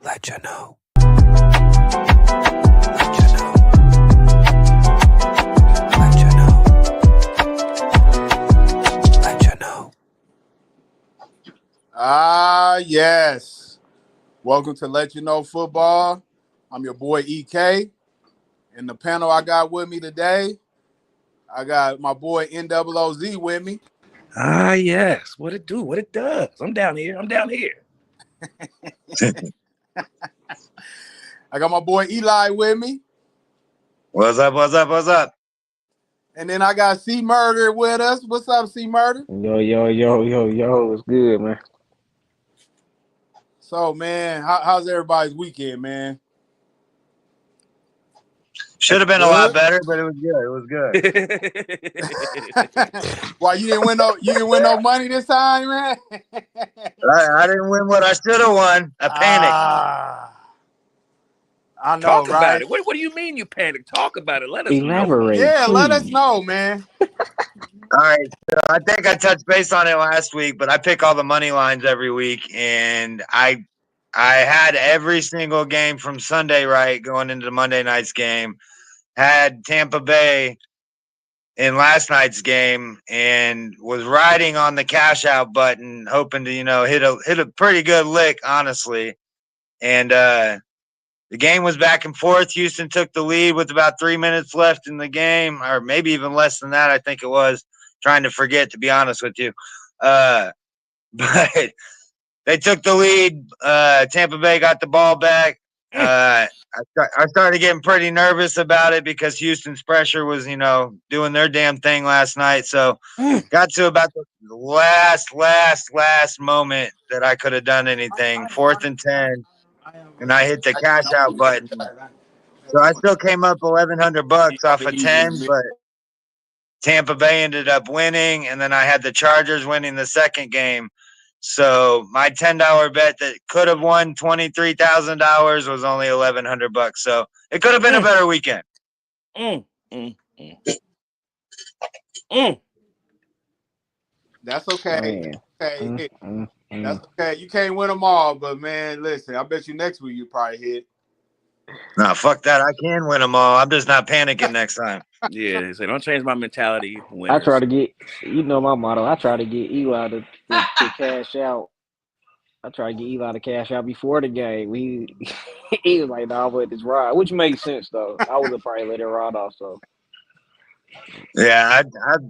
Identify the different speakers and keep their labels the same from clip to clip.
Speaker 1: LetCha know. LetCha know. LetCha know. LetCha know.
Speaker 2: Yes. Welcome to Let You Know Football. I'm your boy EK. In the panel I got with me today, I got my boy NOOZ with me.
Speaker 3: Yes. What it do? What it does? I'm down here.
Speaker 2: I got my boy Eli with me.
Speaker 4: What's up?
Speaker 2: And then I got C Murder with us. What's up, C Murder?
Speaker 5: Yo. It's good, man.
Speaker 2: So, man, how's everybody's weekend, man?
Speaker 4: Should have been a lot better, but it was good.
Speaker 2: Why you didn't win no money this time, man?
Speaker 4: I didn't win what I should have won. I panicked.
Speaker 2: I know,
Speaker 3: Talk
Speaker 2: right?
Speaker 3: about it. What do you mean you panicked? Talk about it. Let us
Speaker 5: Elaborate.
Speaker 3: know.
Speaker 2: Yeah,
Speaker 5: please.
Speaker 2: let us know, man.
Speaker 4: All right, so I think I touched base on it last week, but I pick all the money lines every week, and I had every single game from Sunday right going into Monday night's game. Had Tampa Bay in last night's game and was riding on the cash out button, hoping to hit a pretty good lick, honestly. And the game was back and forth. Houston took the lead with about 3 minutes left in the game, or maybe even less than that. I think it was. Trying to forget, to be honest with you. But they took the lead. Tampa Bay got the ball back. I started getting pretty nervous about it because Houston's pressure was, doing their damn thing last night. So got to about the last moment that I could have done anything. 4th and 10. And I hit the cash out button. So I still came up $1,100 off of 10, but Tampa Bay ended up winning, and then I had the Chargers winning the second game. So my $10 bet that could have won $23,000 was only $1,100. So it could have been a better weekend.
Speaker 2: That's okay.
Speaker 5: Man.
Speaker 2: That's okay. You can't win them all, but man, listen, I bet you next week you probably hit.
Speaker 4: No, fuck that. I can win them all. I'm just not panicking next time.
Speaker 3: Yeah, so don't change my mentality.
Speaker 5: I try to get, my motto. I try to get Eli to cash out. I try to get Eli to cash out before the game. He was like, "Nah, I'm with this ride," which makes sense though. I would have probably let it ride off. So
Speaker 4: yeah,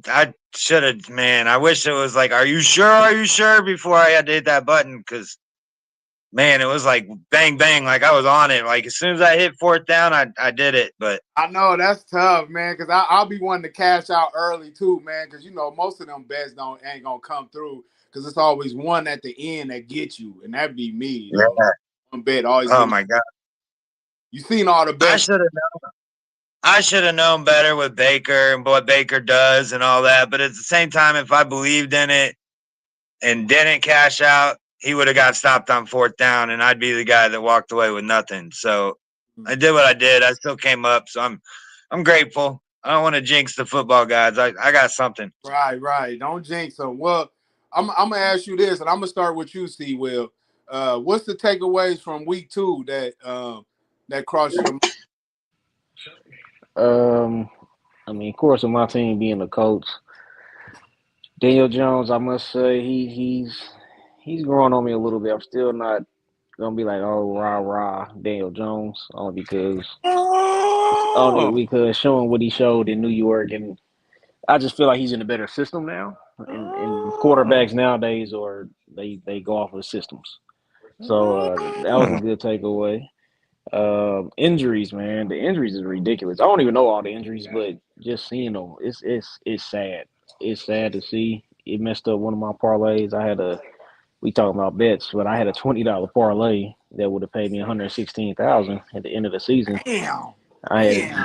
Speaker 4: I should have. Man, I wish it was like, "Are you sure? Are you sure?" Before I had to hit that button, because man, it was like bang bang, like I was on it. Like as soon as I hit 4th down, I did it. But
Speaker 2: I know that's tough, man, because I'll be wanting to cash out early too, man, because most of them bets ain't gonna come through because it's always one at the end that gets you, and that'd be me.
Speaker 4: Yeah.
Speaker 2: One bet always.
Speaker 4: Oh my god,
Speaker 2: you seen all the bets?
Speaker 4: I should have known better with Baker and what Baker does and all that. But at the same time, if I believed in it and didn't cash out, he would have got stopped on 4th down, and I'd be the guy that walked away with nothing. So I did what I did. I still came up, so I'm grateful. I don't want to jinx the football guys. I got something.
Speaker 2: Right. Don't jinx them. Well, I'm gonna ask you this, and I'm gonna start with you, C. Will. What's the takeaways from week 2 that crossed your mind?
Speaker 5: of course, with my team being the coach, Daniel Jones, I must say he's growing on me a little bit. I'm still not gonna be like, oh, rah, Daniel Jones, only because showing what he showed in New York, and I just feel like he's in a better system now. And quarterbacks nowadays they go off of systems. So that was a good takeaway. Injuries, man. The injuries is ridiculous. I don't even know all the injuries, but just seeing them, it's sad. It's sad to see. It messed up one of my parlays. We talking about bets, but I had a $20 parlay that would have paid me $116,000 at the end of the season.
Speaker 2: Damn.
Speaker 5: I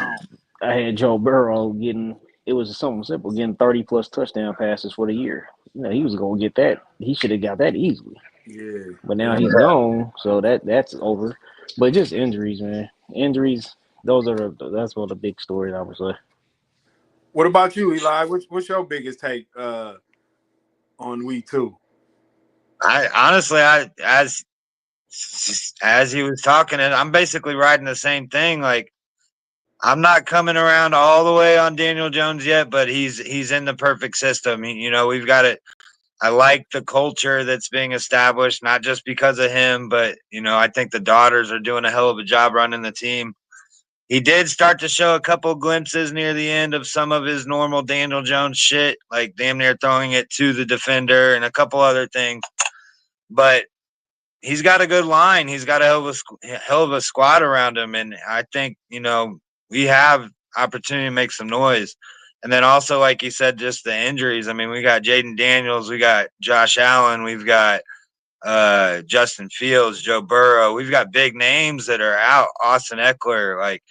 Speaker 5: had Joe Burrow getting. It was something simple, getting 30+ touchdown passes for the year. He was gonna get that. He should have got that easily.
Speaker 2: Yeah.
Speaker 5: But now he's gone, so that's over. But just injuries, man. Injuries. That's one of the big stories, I would say.
Speaker 2: What about you, Eli? What's your biggest take on week 2?
Speaker 4: I honestly, as as he was talking, and I'm basically riding the same thing. Like, I'm not coming around all the way on Daniel Jones yet, but he's in the perfect system. We've got it. I like the culture that's being established, not just because of him, but I think the daughters are doing a hell of a job running the team. He did start to show a couple glimpses near the end of some of his normal Daniel Jones shit, like damn near throwing it to the defender and a couple other things. But he's got a good line. He's got a hell of a squad around him, and I think we have opportunity to make some noise. And then also, like you said, just the injuries. I mean, we got Jaden Daniels, we got Josh Allen, we've got Justin Fields, Joe Burrow. We've got big names that are out. Austin Eckler, like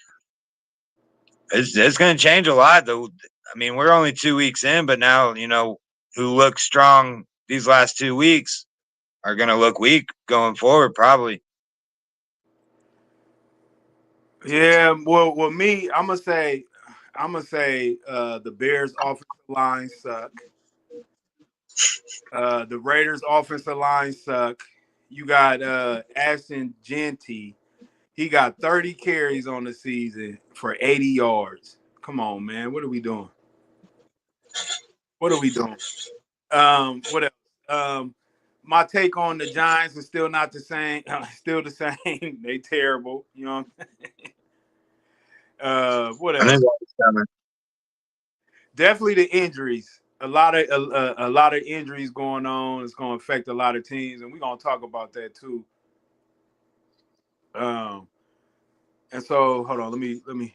Speaker 4: it's going to change a lot. Though, I mean, we're only 2 weeks in, but now who look strong these last 2 weeks are going to look weak going forward, probably.
Speaker 2: Yeah, well, me, I'm gonna say, the Bears' offensive line suck. The Raiders' offensive line suck. You got Ashton Genty. He got 30 carries on the season for 80 yards. Come on, man. What are we doing? What are we doing? What else? My take on the Giants is still not the same. Still the same. They terrible. You know. What
Speaker 4: I knew
Speaker 2: else?
Speaker 4: that was coming.
Speaker 2: Definitely the injuries. A lot of injuries going on. It's going to affect a lot of teams, and we're going to talk about that too. And so hold on. Let me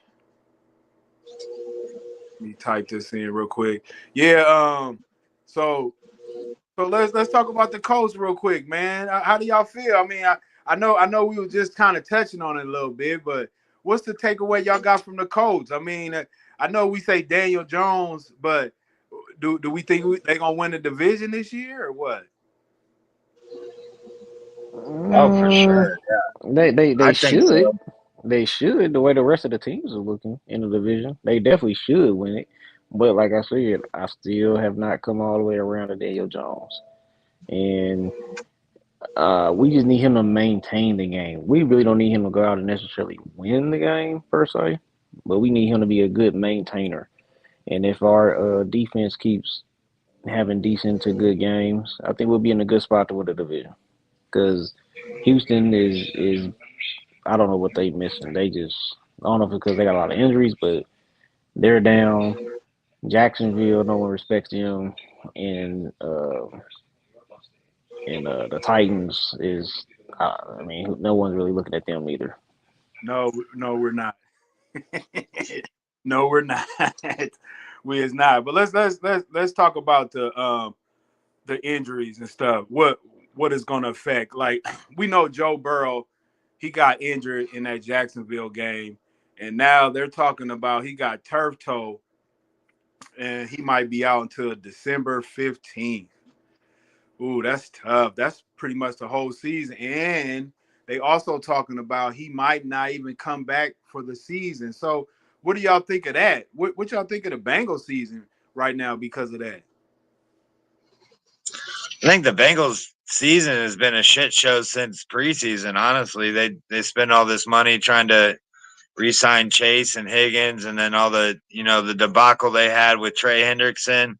Speaker 2: type this in real quick. Yeah. So let's talk about the Colts real quick, man. How do y'all feel? I mean, I know we were just kind of touching on it a little bit, but what's the takeaway y'all got from the Colts? I mean, I know we say Daniel Jones, but do we think they're gonna win the division this year or what?
Speaker 4: Oh, for
Speaker 5: Mm,
Speaker 4: sure.
Speaker 5: they
Speaker 4: I think
Speaker 5: should.
Speaker 4: so.
Speaker 5: They should. The way the rest of the teams are looking in the division, they definitely should win it. But like I said, I still have not come all the way around to Daniel Jones, and we just need him to maintain the game. We really don't need him to go out and necessarily win the game per se, but we need him to be a good maintainer. And if our defense keeps having decent to good games, I think we'll be in a good spot to win the division. Because Houston is I don't know what they missing. They just I don't know if it's because they got a lot of injuries, but they're down. Jacksonville, no one respects them, and the Titans is I mean no one's really looking at them either.
Speaker 2: No, we're not. No, we're not. We is not. But let's talk about the injuries and stuff. What is going to affect? Like we know Joe Burrow, he got injured in that Jacksonville game, and now they're talking about he got turf toe, and he might be out until December 15th. Ooh, that's tough. That's pretty much the whole season. And they also talking about he might not even come back for the season. So what do y'all think of that? What y'all think of the Bengals season right now because of that?
Speaker 4: I think the Bengals season has been a shit show since preseason. Honestly, they spend all this money trying to re-sign Chase and Higgins, and then all the debacle they had with Trey Hendrickson.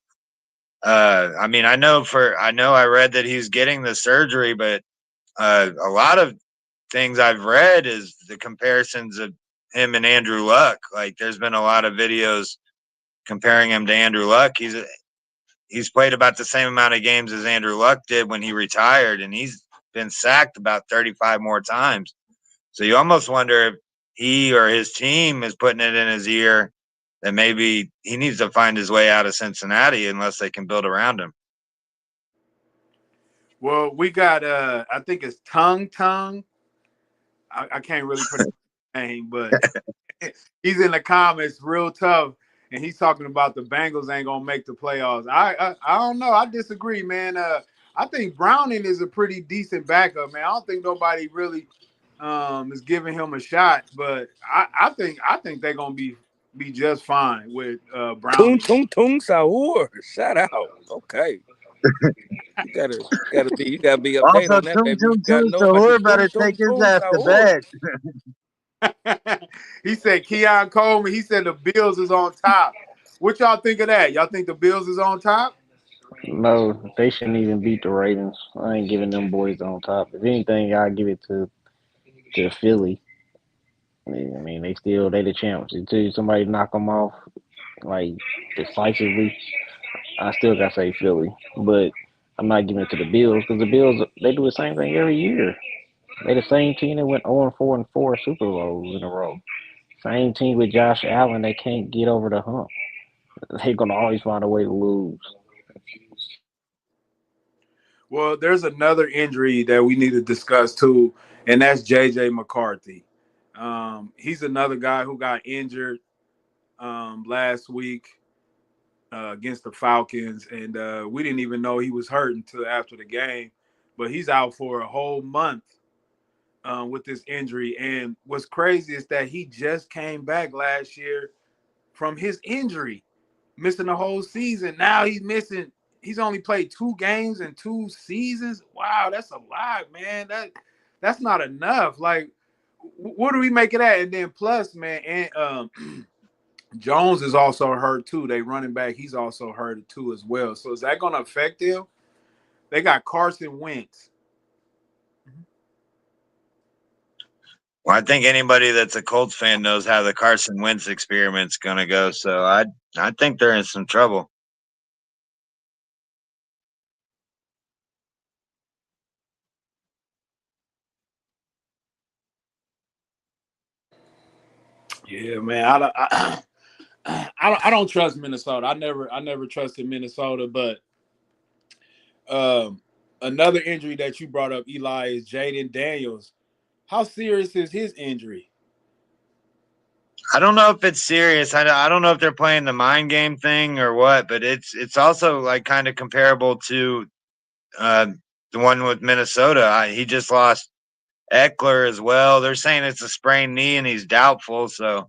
Speaker 4: I mean, I read that he's getting the surgery, but a lot of things I've read is the comparisons of him and Andrew Luck. Like, there's been a lot of videos comparing him to Andrew Luck. He's played about the same amount of games as Andrew Luck did when he retired, and he's been sacked about 35 more times. So you almost wonder if he or his team is putting it in his ear that maybe he needs to find his way out of Cincinnati unless they can build around him.
Speaker 2: Well, we got I think it's Tongue. I can't really pronounce his name, but he's in the comments real tough, and he's talking about the Bengals ain't gonna make the playoffs. I don't know. I disagree, man. I think Browning is a pretty decent backup, man. I don't think nobody really is giving him a shot, but I think they're gonna be just fine with
Speaker 3: Tung
Speaker 2: Browning.
Speaker 3: tung tung Saur. Shout out. Okay. You gotta be updated
Speaker 4: Also,
Speaker 3: on that,
Speaker 4: Tung
Speaker 3: baby. You
Speaker 4: Tung
Speaker 3: gotta
Speaker 4: Tung
Speaker 3: know about the
Speaker 4: Sahur better
Speaker 3: Tung
Speaker 4: take
Speaker 3: Tung
Speaker 4: his
Speaker 3: Tung
Speaker 4: ass to
Speaker 3: Sahur.
Speaker 4: bed.
Speaker 2: He said Keon Coleman. He said the Bills is on top. What y'all think of that? Y'all think the Bills is on top?
Speaker 5: No, they shouldn't even beat the Ravens. I ain't giving them boys on top. If anything, I give it to Philly. I mean, they the champs. Until somebody knock them off like decisively, I still gotta say Philly. But I'm not giving it to the Bills because the Bills they do the same thing every year. They the same team that went 0-4 and 4 Super Bowls in a row. Same team with Josh Allen. They can't get over the hump. They're gonna always find a way to lose.
Speaker 2: Well, there's another injury that we need to discuss too, and that's JJ McCarthy. He's another guy who got injured last week against the Falcons, and we didn't even know he was hurt until after the game. But he's out for a whole month with this injury. And what's crazy is that he just came back last year from his injury, missing the whole season. Now he's missing. He's only played 2 games in 2 seasons. Wow, that's a lot, man. That's not enough. Like, what do we make of that? And then plus, man, and Jones is also hurt too. They running back, he's also hurt too as well. So is that going to affect them? They got Carson Wentz.
Speaker 4: Well, I think anybody that's a Colts fan knows how the Carson Wentz experiment's going to go. So I think they're in some trouble.
Speaker 2: Yeah, man. I don't trust Minnesota. I never trusted Minnesota, but um, another injury that you brought up, Eli, is Jaden Daniels. How serious is his injury?
Speaker 4: I don't know if it's serious. I don't know if they're playing the mind game thing or what, but it's also like kind of comparable to uh, the one with Minnesota. He just lost Eckler as well. They're saying it's a sprained knee and he's doubtful. So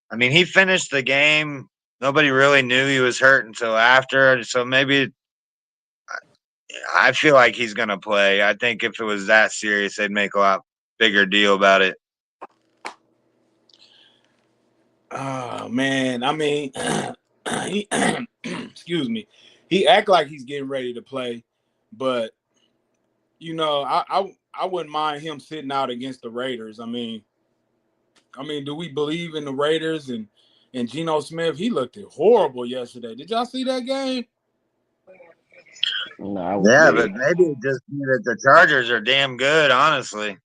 Speaker 4: I mean, he finished the game. Nobody really knew he was hurt until after. So maybe I feel like he's going to play. I think if it was that serious, they'd make a lot bigger deal about it.
Speaker 2: Oh man, I mean, he, excuse me. He act like he's getting ready to play, but I wouldn't mind him sitting out against the Raiders. I mean, do we believe in the Raiders and Geno Smith? He looked horrible yesterday. Did y'all see that game?
Speaker 5: No, I was
Speaker 4: Yeah, but
Speaker 5: dead.
Speaker 4: maybe it just means that the Chargers are damn good, honestly.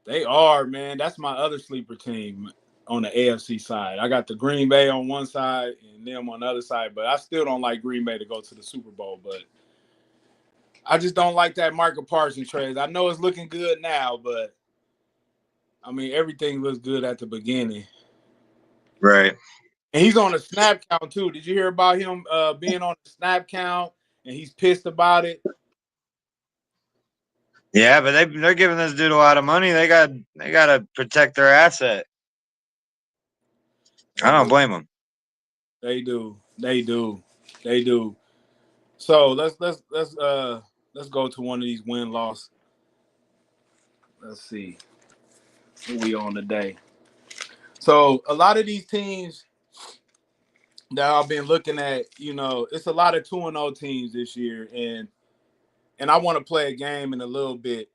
Speaker 2: They are, man. That's my other sleeper team on the AFC side. I got the Green Bay on one side and them on the other side, but I still don't like Green Bay to go to the Super Bowl. But I just don't like that Michael Parsons trade. I know it's looking good now, but I mean everything looks good at the beginning.
Speaker 4: Right.
Speaker 2: And he's on a snap count too. Did you hear about him being on the snap count and he's pissed about it?
Speaker 4: Yeah, but they're giving this dude a lot of money. They got to protect their asset. I
Speaker 2: They
Speaker 4: don't
Speaker 2: do.
Speaker 4: blame them.
Speaker 2: They do. They do. They do. So let's go to one of these win loss. Let's see who we on today. So a lot of these teams that I've been looking at, it's a lot of 2-0 teams this year, and I want to play a game in a little bit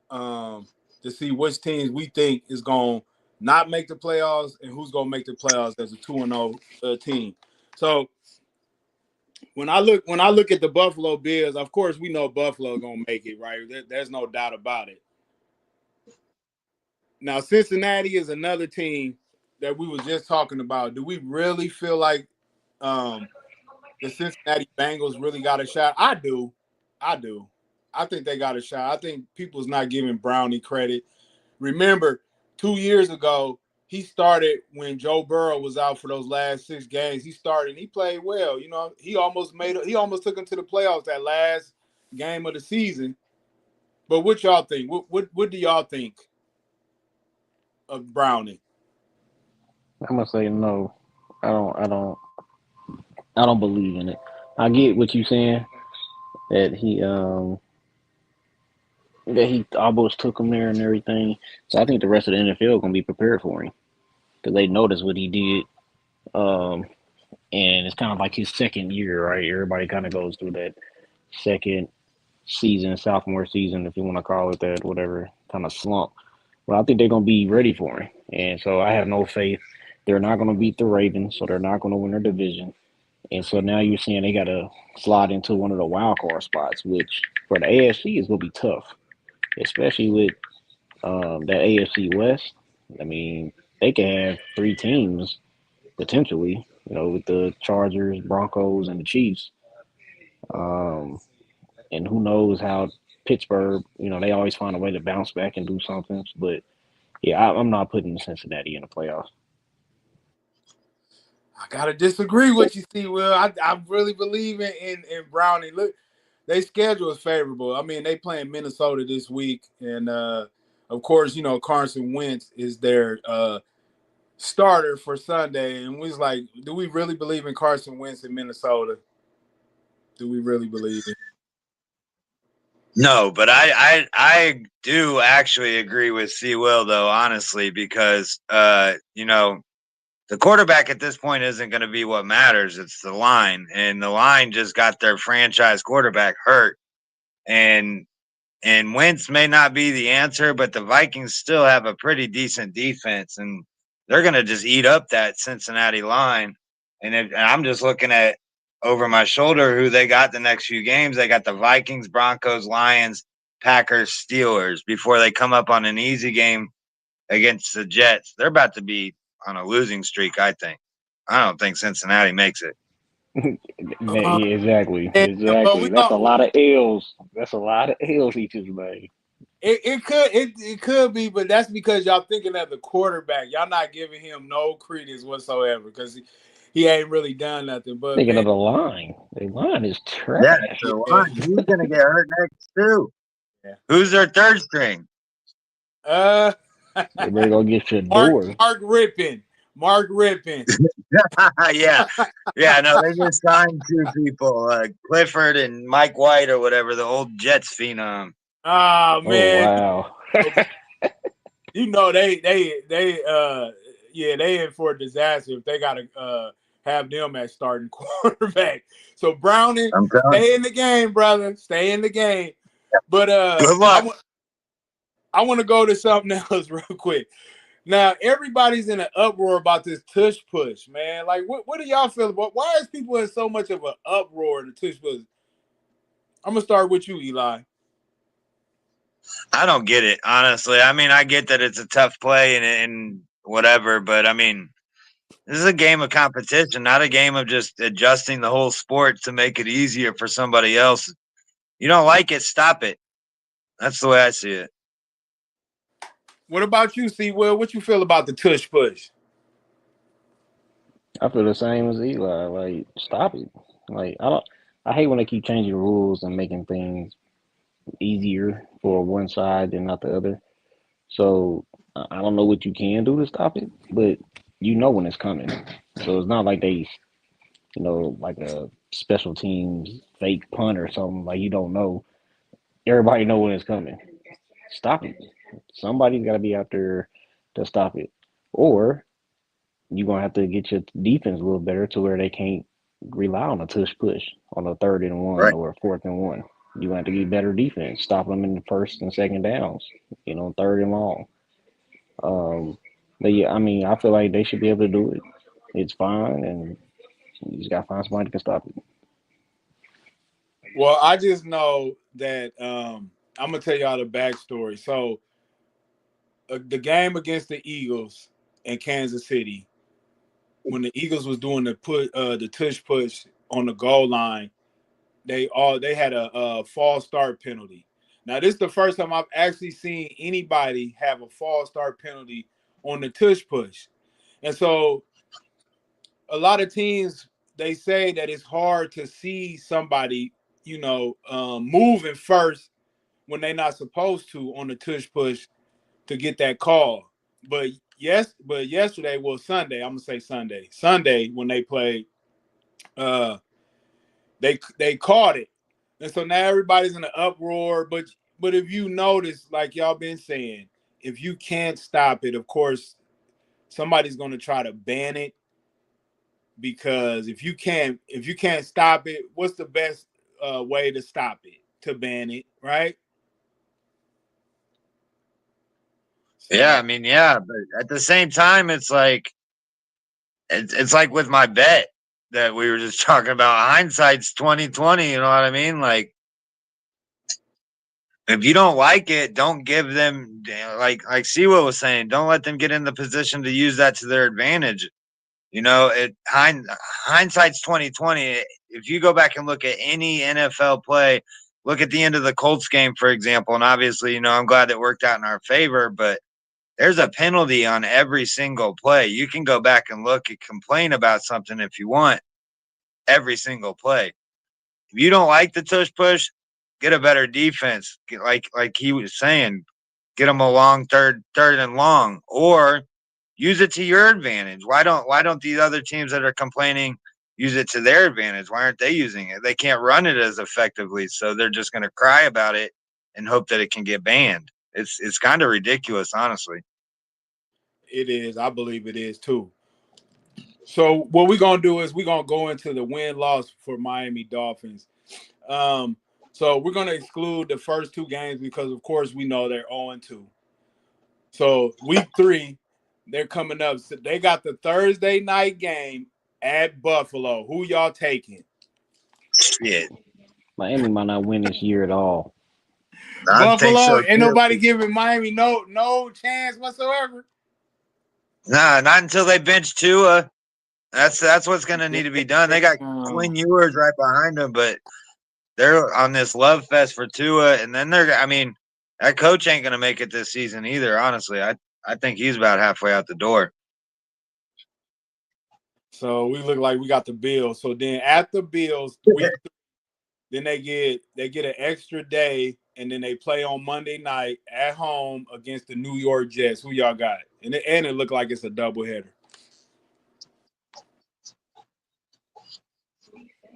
Speaker 2: to see which teams we think is going to not make the playoffs and who's going to make the playoffs as a 2-0 team. So when I look at the Buffalo Bills, of course we know Buffalo going to make it, right? There's no doubt about it. Now Cincinnati is another team that we was just talking about. Do we really feel like um, the Cincinnati Bengals really got a shot? I do. I do. I think they got a shot. I think people's not giving Brownie credit. Remember, 2 years ago, he started when Joe Burrow was out for those last 6 games. He started and he played well. He almost took him to the playoffs that last game of the season. But what y'all think? What do y'all think of Brownie?
Speaker 5: I'm gonna say no. I don't. I don't. I don't believe in it. I get what you're saying that he almost took him there and everything. So I think the rest of the NFL gonna be prepared for him because they noticed what he did. Um, and it's kind of like his second year, right? Everybody kind of goes through that second season, sophomore season, if you want to call it that, whatever kind of slump. But I think they're gonna be ready for him, and so I have no faith. They're not gonna beat the Ravens, so they're not gonna win their division. And so now you're seeing they got to slide into one of the wild card spots, which for the AFC is gonna be tough, especially with that AFC West. I mean, they can have three teams potentially, with the Chargers, Broncos, and the Chiefs. Um, and who knows how Pittsburgh, they always find a way to bounce back and do something. But yeah, I'm not putting Cincinnati in the playoffs.
Speaker 2: I gotta disagree with you, see, Will. I really believe in Brownie. Look, their schedule is favorable. I mean, they playing Minnesota this week, and of course, Carson Wentz is their starter for Sunday. And we was like, do we really believe in Carson Wentz in Minnesota? Do we really believe it?
Speaker 4: No, but I do actually agree with C. Will though, honestly, because the quarterback at this point isn't going to be what matters. It's the line, and the line just got their franchise quarterback hurt, and Wentz may not be the answer, but the Vikings still have a pretty decent defense, and they're going to just eat up that Cincinnati line. And I'm just looking at over my shoulder who they got the next few games. They got the Vikings, Broncos, Lions, Packers, Steelers before they come up on an easy game against the Jets. They're about to be on a losing streak, I think. I don't think Cincinnati makes it.
Speaker 5: Yeah, exactly,
Speaker 2: But
Speaker 5: exactly.
Speaker 2: we
Speaker 5: That's
Speaker 2: don't.
Speaker 5: a lot of L's. That's a lot of L's he just made.
Speaker 2: It could be, but that's because y'all thinking of the quarterback. Y'all not giving him no credence whatsoever because he ain't really done nothing. But
Speaker 5: Thinking
Speaker 2: man,
Speaker 5: of the line. The line is
Speaker 4: Yeah,
Speaker 5: trash.
Speaker 4: the
Speaker 2: yeah,
Speaker 4: line. He's going to get hurt next, too.
Speaker 2: yeah.
Speaker 4: Who's their third string?
Speaker 2: Uh,
Speaker 5: They better go get your
Speaker 2: Mark
Speaker 5: door.
Speaker 2: Mark Rippin, Mark Rippin.
Speaker 4: Yeah. Yeah, no, they just signed two people, Clifford and Mike White or whatever, the old Jets phenom.
Speaker 2: Oh
Speaker 5: Oh
Speaker 2: man,
Speaker 5: wow.
Speaker 2: they in for a disaster if they gotta have them as starting quarterback. So Browning,
Speaker 4: I'm telling
Speaker 2: stay in the game, brother. Stay in the game. But
Speaker 4: you. Good luck.
Speaker 2: I want to go to something else real quick. Now everybody's in an uproar about this tush push, man. Like, what do y'all feel about? Why is people in so much of an uproar in the tush push? I'm gonna start with you, Eli.
Speaker 4: I don't get it, honestly. I mean, I get that it's a tough play and whatever, but I mean, this is a game of competition, not a game of just adjusting the whole sport to make it easier for somebody else. You don't like it, stop it. That's the way I see it.
Speaker 2: What about you, C. Will? What you feel about the tush push?
Speaker 5: I feel the same as Eli. Like, stop it. Like, I don't. I hate when they keep changing rules and making things easier for one side and not the other. So I don't know what you can do to stop it, but you know when it's coming. So it's not like they, like a special teams fake punt or something. Like you don't know. Everybody know when it's coming. Stop it. Somebody's got to be out there to stop it, or you're gonna have to get your defense a little better to where they can't rely on a tush push on a third and one
Speaker 4: Right.
Speaker 5: or a fourth and one. You have to get better defense, stop them in the first and second downs, third and long. But yeah, I mean, I feel like they should be able to do it. It's fine, and you just gotta find somebody that can stop it.
Speaker 2: Well, I just know that I'm gonna tell y'all the backstory. So the game against the Eagles in Kansas City, when the Eagles was doing the tush push on the goal line, they had a false start penalty. Now this is the first time I've actually seen anybody have a false start penalty on the tush push, and so a lot of teams they say that it's hard to see somebody moving first when they're not supposed to on the tush push to get that call. But yesterday, well, Sunday, I'm gonna say Sunday when they played, uh, They caught it, and so now everybody's in an uproar. But if you notice, like y'all been saying, if you can't stop it, of course somebody's going to try to ban it, because if you can't stop it, what's the best way to stop it? To ban it, right?
Speaker 4: Yeah,
Speaker 2: So
Speaker 4: I mean, yeah, but at the same time, it's like with my bet that we were just talking about. Hindsight's 2020. You know what I mean? Like, if you don't like it, don't give them like Siwa was saying. Don't let them get in the position to use that to their advantage. You know, hindsight's 2020. If you go back and look at any NFL play, look at the end of the Colts game, for example, and obviously, I'm glad it worked out in our favor, but there's a penalty on every single play. You can go back and look and complain about something if you want. Every single play. If you don't like the tush push, get a better defense. Like he was saying, get them a long third and long, or use it to your advantage. Why don't these other teams that are complaining use it to their advantage? Why aren't they using it? They can't run it as effectively, so they're just going to cry about it and hope that it can get banned. It's kind of ridiculous, honestly.
Speaker 2: it is. I believe it is too. So what we're gonna do is we're gonna go into the win-loss for Miami Dolphins. Um, so we're gonna exclude the first two games because, of course, we know they're 0-2. So week 3, they're coming up. So they got the Thursday night game at Buffalo. Who y'all taking?
Speaker 4: Shit,
Speaker 5: Miami might not win this year at all.
Speaker 4: I think
Speaker 2: Buffalo.
Speaker 4: so
Speaker 2: Ain't
Speaker 4: too.
Speaker 2: nobody giving Miami no chance whatsoever.
Speaker 4: Nah, not until they bench Tua. That's what's going to need to be done. They got
Speaker 2: Damn.
Speaker 4: Quinn Ewers right behind them, but they're on this love fest for Tua, and then I mean, that coach ain't going to make it this season either. Honestly, I think he's about halfway out the door.
Speaker 2: So we look like we got the Bills. So then at the Bills, then they get an extra day, and then they play on Monday night at home against the New York Jets. Who y'all got? And it looked like it's a doubleheader.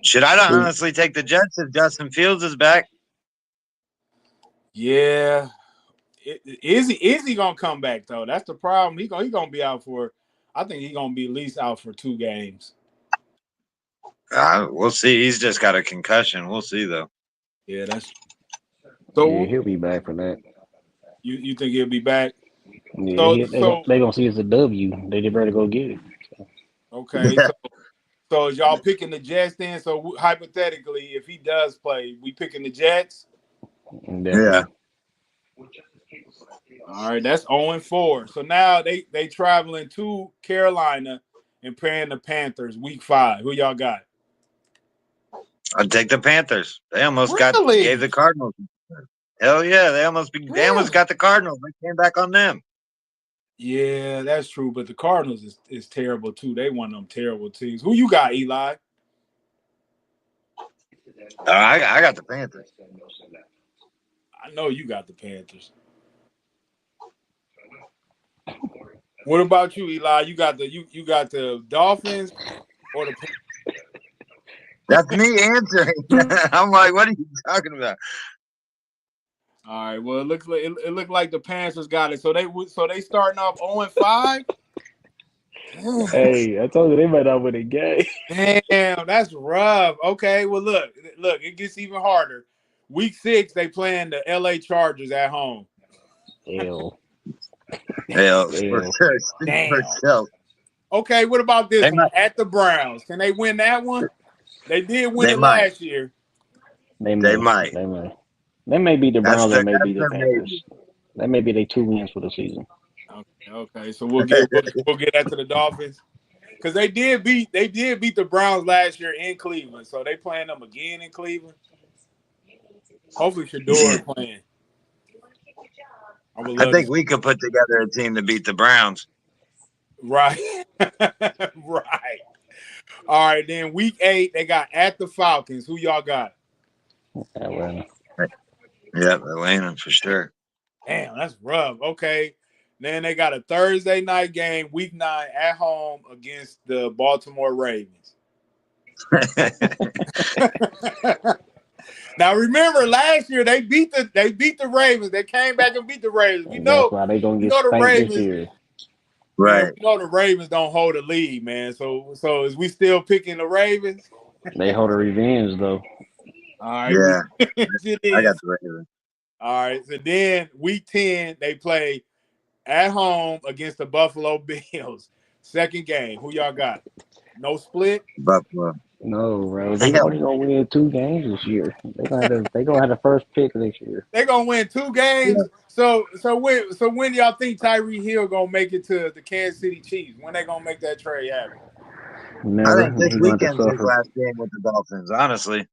Speaker 4: Should I honestly take the Jets if Justin Fields is back?
Speaker 2: Yeah. Is he gonna come back though? That's the problem. He gonna be out for. I think he's gonna be at least out for 2 games.
Speaker 4: We'll see. He's just got a concussion. We'll see though.
Speaker 2: Yeah, that's
Speaker 5: Yeah,
Speaker 2: so.
Speaker 5: he'll be back for that.
Speaker 2: You think he'll be back?
Speaker 5: Yeah,
Speaker 2: So
Speaker 5: they gonna see it's a W. They better go get it.
Speaker 2: okay. So is y'all picking the Jets then? So hypothetically, if he does play, we picking the Jets.
Speaker 4: Yeah.
Speaker 5: Definitely.
Speaker 2: All right, that's 0-4. So now they traveling to Carolina and playing the Panthers week 5. Who y'all got?
Speaker 4: I'd take the Panthers. They almost gave
Speaker 2: Really?
Speaker 4: the Cardinals. Hell yeah, they almost
Speaker 2: Really?
Speaker 4: got the Cardinals. They came back on them.
Speaker 2: Yeah, that's true. But the Cardinals is terrible too. They one of them terrible teams. Who you got, Eli?
Speaker 4: I got the Panthers.
Speaker 2: I know you got the Panthers. What about you, Eli? You got the Dolphins or the Panthers?
Speaker 4: That's me answering. I'm like, what are you talking about?
Speaker 2: All right. Well, it looked like the Panthers got it. So they starting off 0-5.
Speaker 5: Hey, I told you they might not win a game.
Speaker 2: Damn, that's rough. Okay, well look, it gets even harder. Week 6, they playing the LA Chargers at home.
Speaker 5: Hell,
Speaker 4: Hell, for
Speaker 5: hell.
Speaker 4: sure. Speak for
Speaker 2: Damn.
Speaker 4: itself.
Speaker 2: Okay, what about this
Speaker 4: They
Speaker 2: one
Speaker 4: might.
Speaker 2: at the Browns? Can they win that one? They did win
Speaker 4: They
Speaker 2: it
Speaker 4: might.
Speaker 2: last year.
Speaker 5: They
Speaker 4: They
Speaker 5: may.
Speaker 4: might.
Speaker 5: They may. That may be the
Speaker 4: That's
Speaker 5: Browns. That may be the
Speaker 4: their
Speaker 5: Panthers.
Speaker 4: maybe.
Speaker 5: That may be their 2 wins for the season.
Speaker 2: Okay. So we'll get that to the Dolphins because they did beat the Browns last year in Cleveland. So they playing them again in Cleveland. Hopefully, Shador
Speaker 4: Yeah.
Speaker 2: playing. I would
Speaker 4: I
Speaker 2: love to
Speaker 4: think
Speaker 2: see.
Speaker 4: we could put together a team to beat the Browns.
Speaker 2: Right. Right. All right, then week 8, they got at the Falcons. Who y'all got?
Speaker 5: Atlanta.
Speaker 4: Yeah, Atlanta for sure.
Speaker 2: Damn, that's rough. Okay. Then they got a Thursday night game, week 9, at home against the Baltimore Ravens. Now remember, last year they beat the Ravens. They came back and beat the Ravens.
Speaker 5: And that's why they gonna get
Speaker 2: the
Speaker 5: spanked this
Speaker 2: Ravens.
Speaker 5: year.
Speaker 2: Man,
Speaker 4: Right.
Speaker 2: we know the Ravens don't hold a lead, man. So is we still picking the Ravens?
Speaker 5: They hold a revenge though.
Speaker 2: All right,
Speaker 4: Yeah.
Speaker 2: it
Speaker 4: I got
Speaker 2: is.
Speaker 4: the Ravens.
Speaker 2: All right. So then week 10, they play at home against the Buffalo Bills. Second game. Who y'all got? No split?
Speaker 4: Buffalo.
Speaker 5: No, bro.
Speaker 4: They
Speaker 5: They
Speaker 4: got
Speaker 5: only gonna win 2 games this year. They gonna have the first pick this year.
Speaker 2: They're gonna win 2 games. So when y'all think Tyree Hill gonna make it to the Kansas City Chiefs? When they gonna make that trade happen?
Speaker 4: I
Speaker 5: Never.
Speaker 4: think this
Speaker 5: He gonna have to
Speaker 4: weekend's his
Speaker 5: suffer.
Speaker 4: last game with the Dolphins, honestly.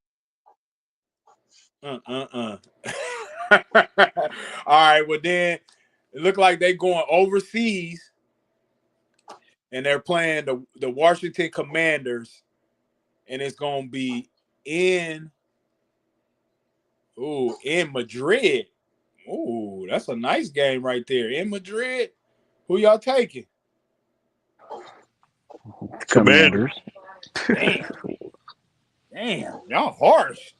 Speaker 2: All right, well then it looked like they going overseas and they're playing the Washington Commanders, and it's gonna be in Madrid. Ooh, that's a nice game right there. In Madrid. Who y'all taking?
Speaker 5: Commanders.
Speaker 2: Damn, y'all harsh.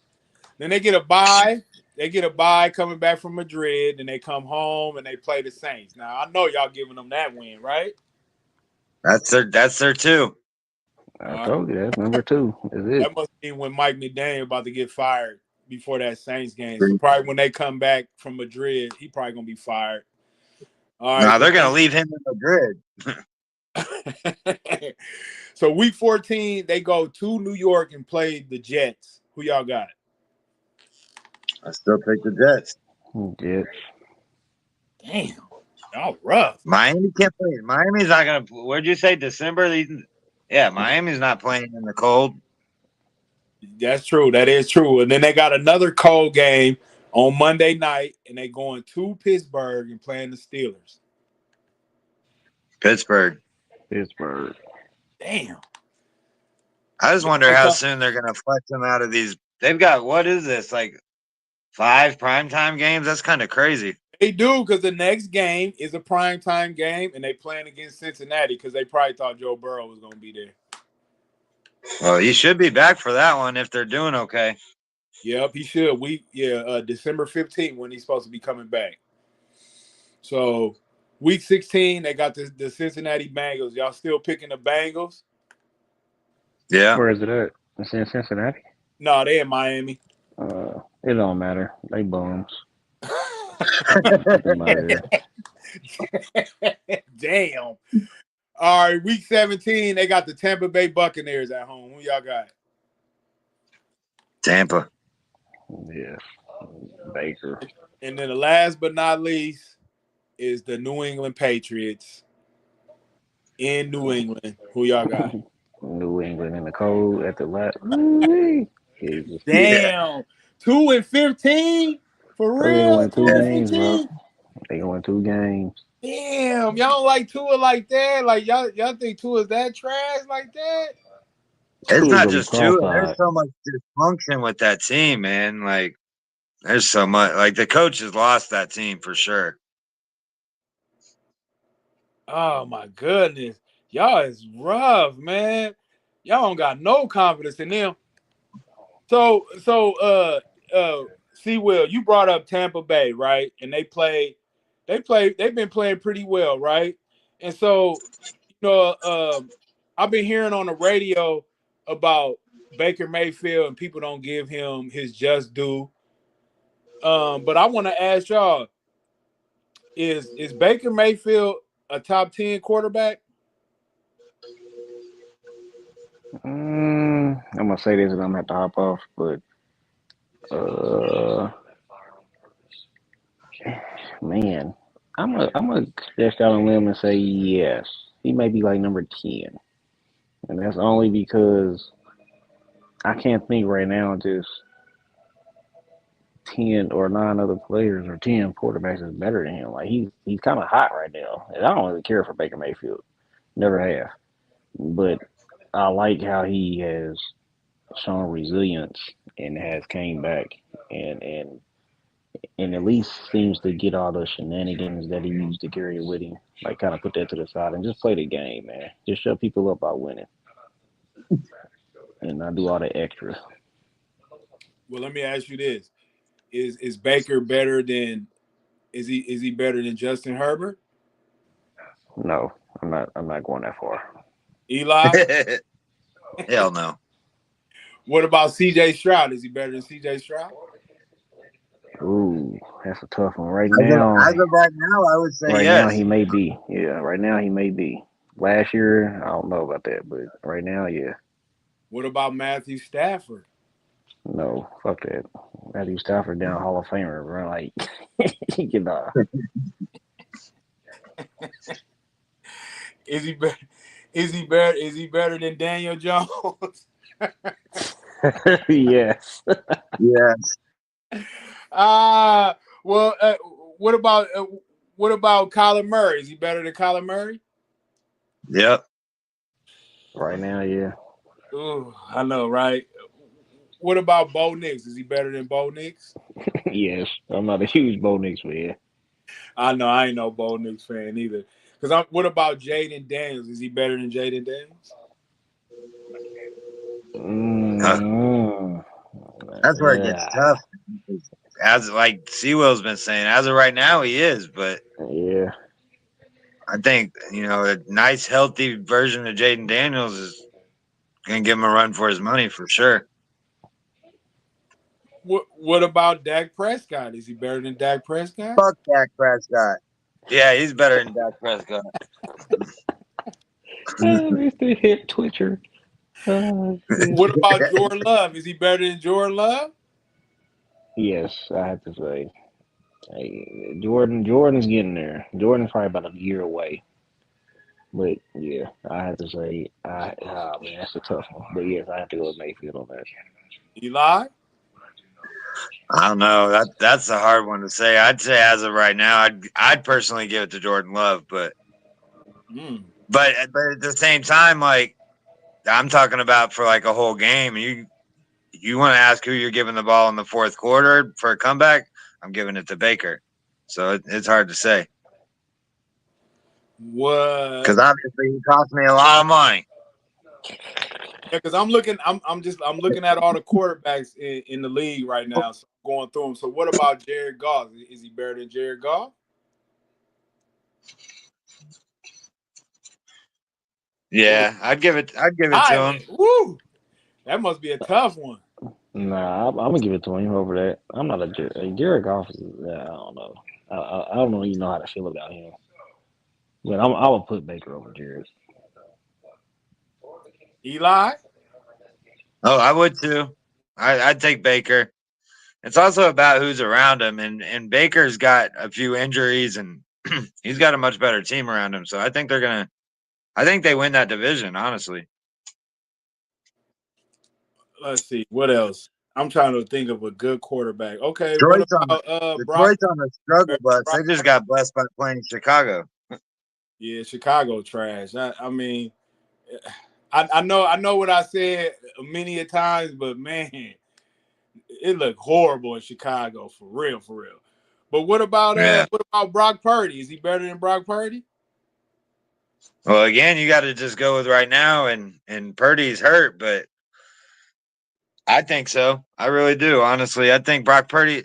Speaker 2: Then they get a bye. They get a bye coming back from Madrid, and they come home and they play the Saints. Now I know y'all giving them that win, right?
Speaker 4: That's their 2.
Speaker 5: I told you that's number 2. Is it?
Speaker 2: That must be when Mike McDaniel about to get fired before that Saints game. So probably when they come back from Madrid, he probably gonna be fired. All right.
Speaker 4: Nah, they're gonna leave him in
Speaker 2: Madrid. So week 14, they go to New York and play the Jets. Who y'all got?
Speaker 4: I still pick the Jets.
Speaker 5: Jets.
Speaker 2: Damn, y'all rough.
Speaker 4: Miami can't play. Miami's not gonna. Where'd you say December? Yeah, Miami's not playing in the cold.
Speaker 2: That's true. That is true. And then they got another cold game on Monday night, and they going to Pittsburgh and playing the Steelers.
Speaker 4: Pittsburgh.
Speaker 2: Damn.
Speaker 4: I just wonder how soon they're gonna flex them out of these. They've got, what is this, like 5 primetime games? That's kind of crazy.
Speaker 2: They do, because the next game is a primetime game, and they playing against Cincinnati because they probably thought Joe Burrow was going to be there.
Speaker 4: Well, he should be back for that one if they're doing okay.
Speaker 2: Yep, he should. December 15th when he's supposed to be coming back. So week 16, they got the Cincinnati Bengals. Y'all still picking the Bengals?
Speaker 4: Yeah.
Speaker 5: Where is it at? It's in Cincinnati.
Speaker 2: No, they in Miami.
Speaker 5: It don't matter. They bums.
Speaker 2: Damn. All right, week 17, they got the Tampa Bay Buccaneers at home. Who y'all got?
Speaker 4: Tampa.
Speaker 5: Yeah. Baker.
Speaker 2: And then the last but not least is the New England Patriots in New England. Who y'all got?
Speaker 5: New England in the cold at the last.
Speaker 2: Damn. 2-15? For
Speaker 5: They gonna
Speaker 2: real?
Speaker 5: win 2 games, bro. They gonna win 2 games.
Speaker 2: Damn. Y'all don't like Tua like that? Like y'all think Tua's that trash like that?
Speaker 4: It's
Speaker 5: Tua's
Speaker 4: not
Speaker 5: gonna
Speaker 4: just
Speaker 5: be
Speaker 4: Tua.
Speaker 5: cross-eyed.
Speaker 4: There's so much dysfunction with that team, man. Like, there's so much. Like, the coach has lost that team for sure.
Speaker 2: Oh my goodness. Y'all is rough, man. Y'all don't got no confidence in them. So see, Will, you brought up Tampa Bay, right? And they've been playing pretty well, right? And so, I've been hearing on the radio about Baker Mayfield, and people don't give him his just due. But I want to ask y'all, is Baker Mayfield a top 10 quarterback?
Speaker 5: I'm gonna say this and I'm gonna have to hop off, but man, I'm gonna stretch out on a limb and say yes. He may be like number 10, and that's only because I can't think right now just 10 or 9 other players or 10 quarterbacks is better than him. Like he's kind of hot right now, and I don't really care for Baker Mayfield, never have, but I like how he has shown resilience and has came back and at least seems to get all the shenanigans that he used to carry with him. Like kind of put that to the side and just play the game, man. Just shut people up by winning. and I do all the extra.
Speaker 2: Well, let me ask you this: Is Baker better than is he better than Justin Herbert?
Speaker 5: No, I'm not going that far.
Speaker 2: Eli?
Speaker 4: Hell no.
Speaker 2: What about C.J. Stroud? Is he better than C.J. Stroud?
Speaker 5: Ooh, that's a tough one.
Speaker 4: As of right now, I would say
Speaker 5: Right now
Speaker 4: yes.
Speaker 5: he may be. Yeah, right now he may be. Last year, I don't know about that, but right now, yeah.
Speaker 2: What about Matthew Stafford?
Speaker 5: No, fuck that. Matthew Stafford down Hall of Famer, bro. Like, you know.
Speaker 2: Is he better? Is he better? Is he better than Daniel Jones?
Speaker 5: Yes.
Speaker 4: Yes.
Speaker 2: Ah, well, what about Kyler Murray? Is he better than Kyler Murray?
Speaker 4: Yep.
Speaker 5: Right now, yeah.
Speaker 2: Ooh, I know, right? What about Bo Nix? Is he better than Bo Nix?
Speaker 5: Yes. I'm not a huge Bo Nix fan.
Speaker 2: I know I ain't no Bo Nix fan either. Because I'm. What about Jaden Daniels? Is he better than Jaden Daniels?
Speaker 4: Uh,
Speaker 5: Mm,
Speaker 4: that's where it gets
Speaker 5: yeah.
Speaker 4: tough. As like Sewell's been saying, as of right now, he is. But
Speaker 5: Yeah.
Speaker 4: I think a nice, healthy version of Jaden Daniels is gonna give him a run for his money for sure.
Speaker 2: What about Dak Prescott? Is he better than Dak Prescott?
Speaker 4: Fuck Dak Prescott. Yeah, he's better than Dak Prescott.
Speaker 5: Mr. Hip Twitcher. Oh, shit.
Speaker 2: What about Jordan Love? Is he better than Jordan Love?
Speaker 5: Yes, I have to say. Jordan's getting there. Jordan's probably about a year away. But yeah, I have to say, man, that's a tough one. But yes, I have to go with Mayfield on that.
Speaker 2: Eli?
Speaker 4: I don't know. That's a hard one to say. I'd say as of right now, I'd personally give it to Jordan Love, but
Speaker 2: Mm.
Speaker 4: but at the same time, like I'm talking about for like a whole game. You want to ask who you're giving the ball in the fourth quarter for a comeback? I'm giving it to Baker. So it's hard to say
Speaker 2: What?
Speaker 4: because obviously he cost me a lot of money.
Speaker 2: Yeah, because I'm looking at all the quarterbacks in the league right now. So I'm going through them. So what about Jared Goff? Is he better than Jared Goff? Ooh,
Speaker 4: Yeah, I'd give it to him.
Speaker 2: silent. Woo! That must be a tough one.
Speaker 5: Nah, I'm gonna give it to him over that. I'm not a Jared Goff. I don't know. I don't even know how to feel about him. But I would put Baker over Jared.
Speaker 2: Eli?
Speaker 4: Oh, I would too. I'd take Baker. It's also about who's around him, and Baker's got a few injuries, and he's got a much better team around him. So I think they're gonna. I think they win that division. Honestly,
Speaker 2: Let's see. What else? I'm trying to think of a good quarterback. Okay, what
Speaker 4: Detroit's on the
Speaker 2: about Brock
Speaker 4: Detroit's on the struggle bus.
Speaker 2: Brock
Speaker 4: They just got blessed by playing Chicago.
Speaker 2: Yeah, Chicago trash. I mean, I know what I said many a times, but man, it looked horrible in Chicago for real, for real. But
Speaker 4: Yeah.
Speaker 2: what about Brock Purdy? Is he better than Brock Purdy?
Speaker 4: Well, again, you got to just go with right now, and Purdy's hurt, but I think so. I really do. Honestly, I think Brock Purdy.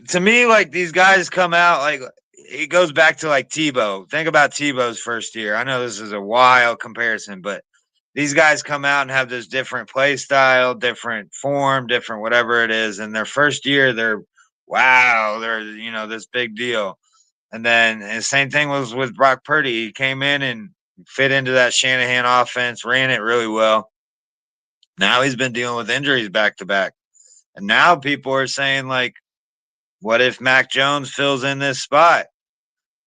Speaker 4: To me, like these guys come out like it goes back to like Tebow. Think about Tebow's first year. I know this is a wild comparison, but these guys come out and have this different play style, different form, different whatever it is. And their first year, they're wow, they're this big deal. And then the same thing was with Brock Purdy. He came in and fit into that Shanahan offense, ran it really well. Now he's been dealing with injuries back to back. And now people are saying, like, what if Mac Jones fills in this spot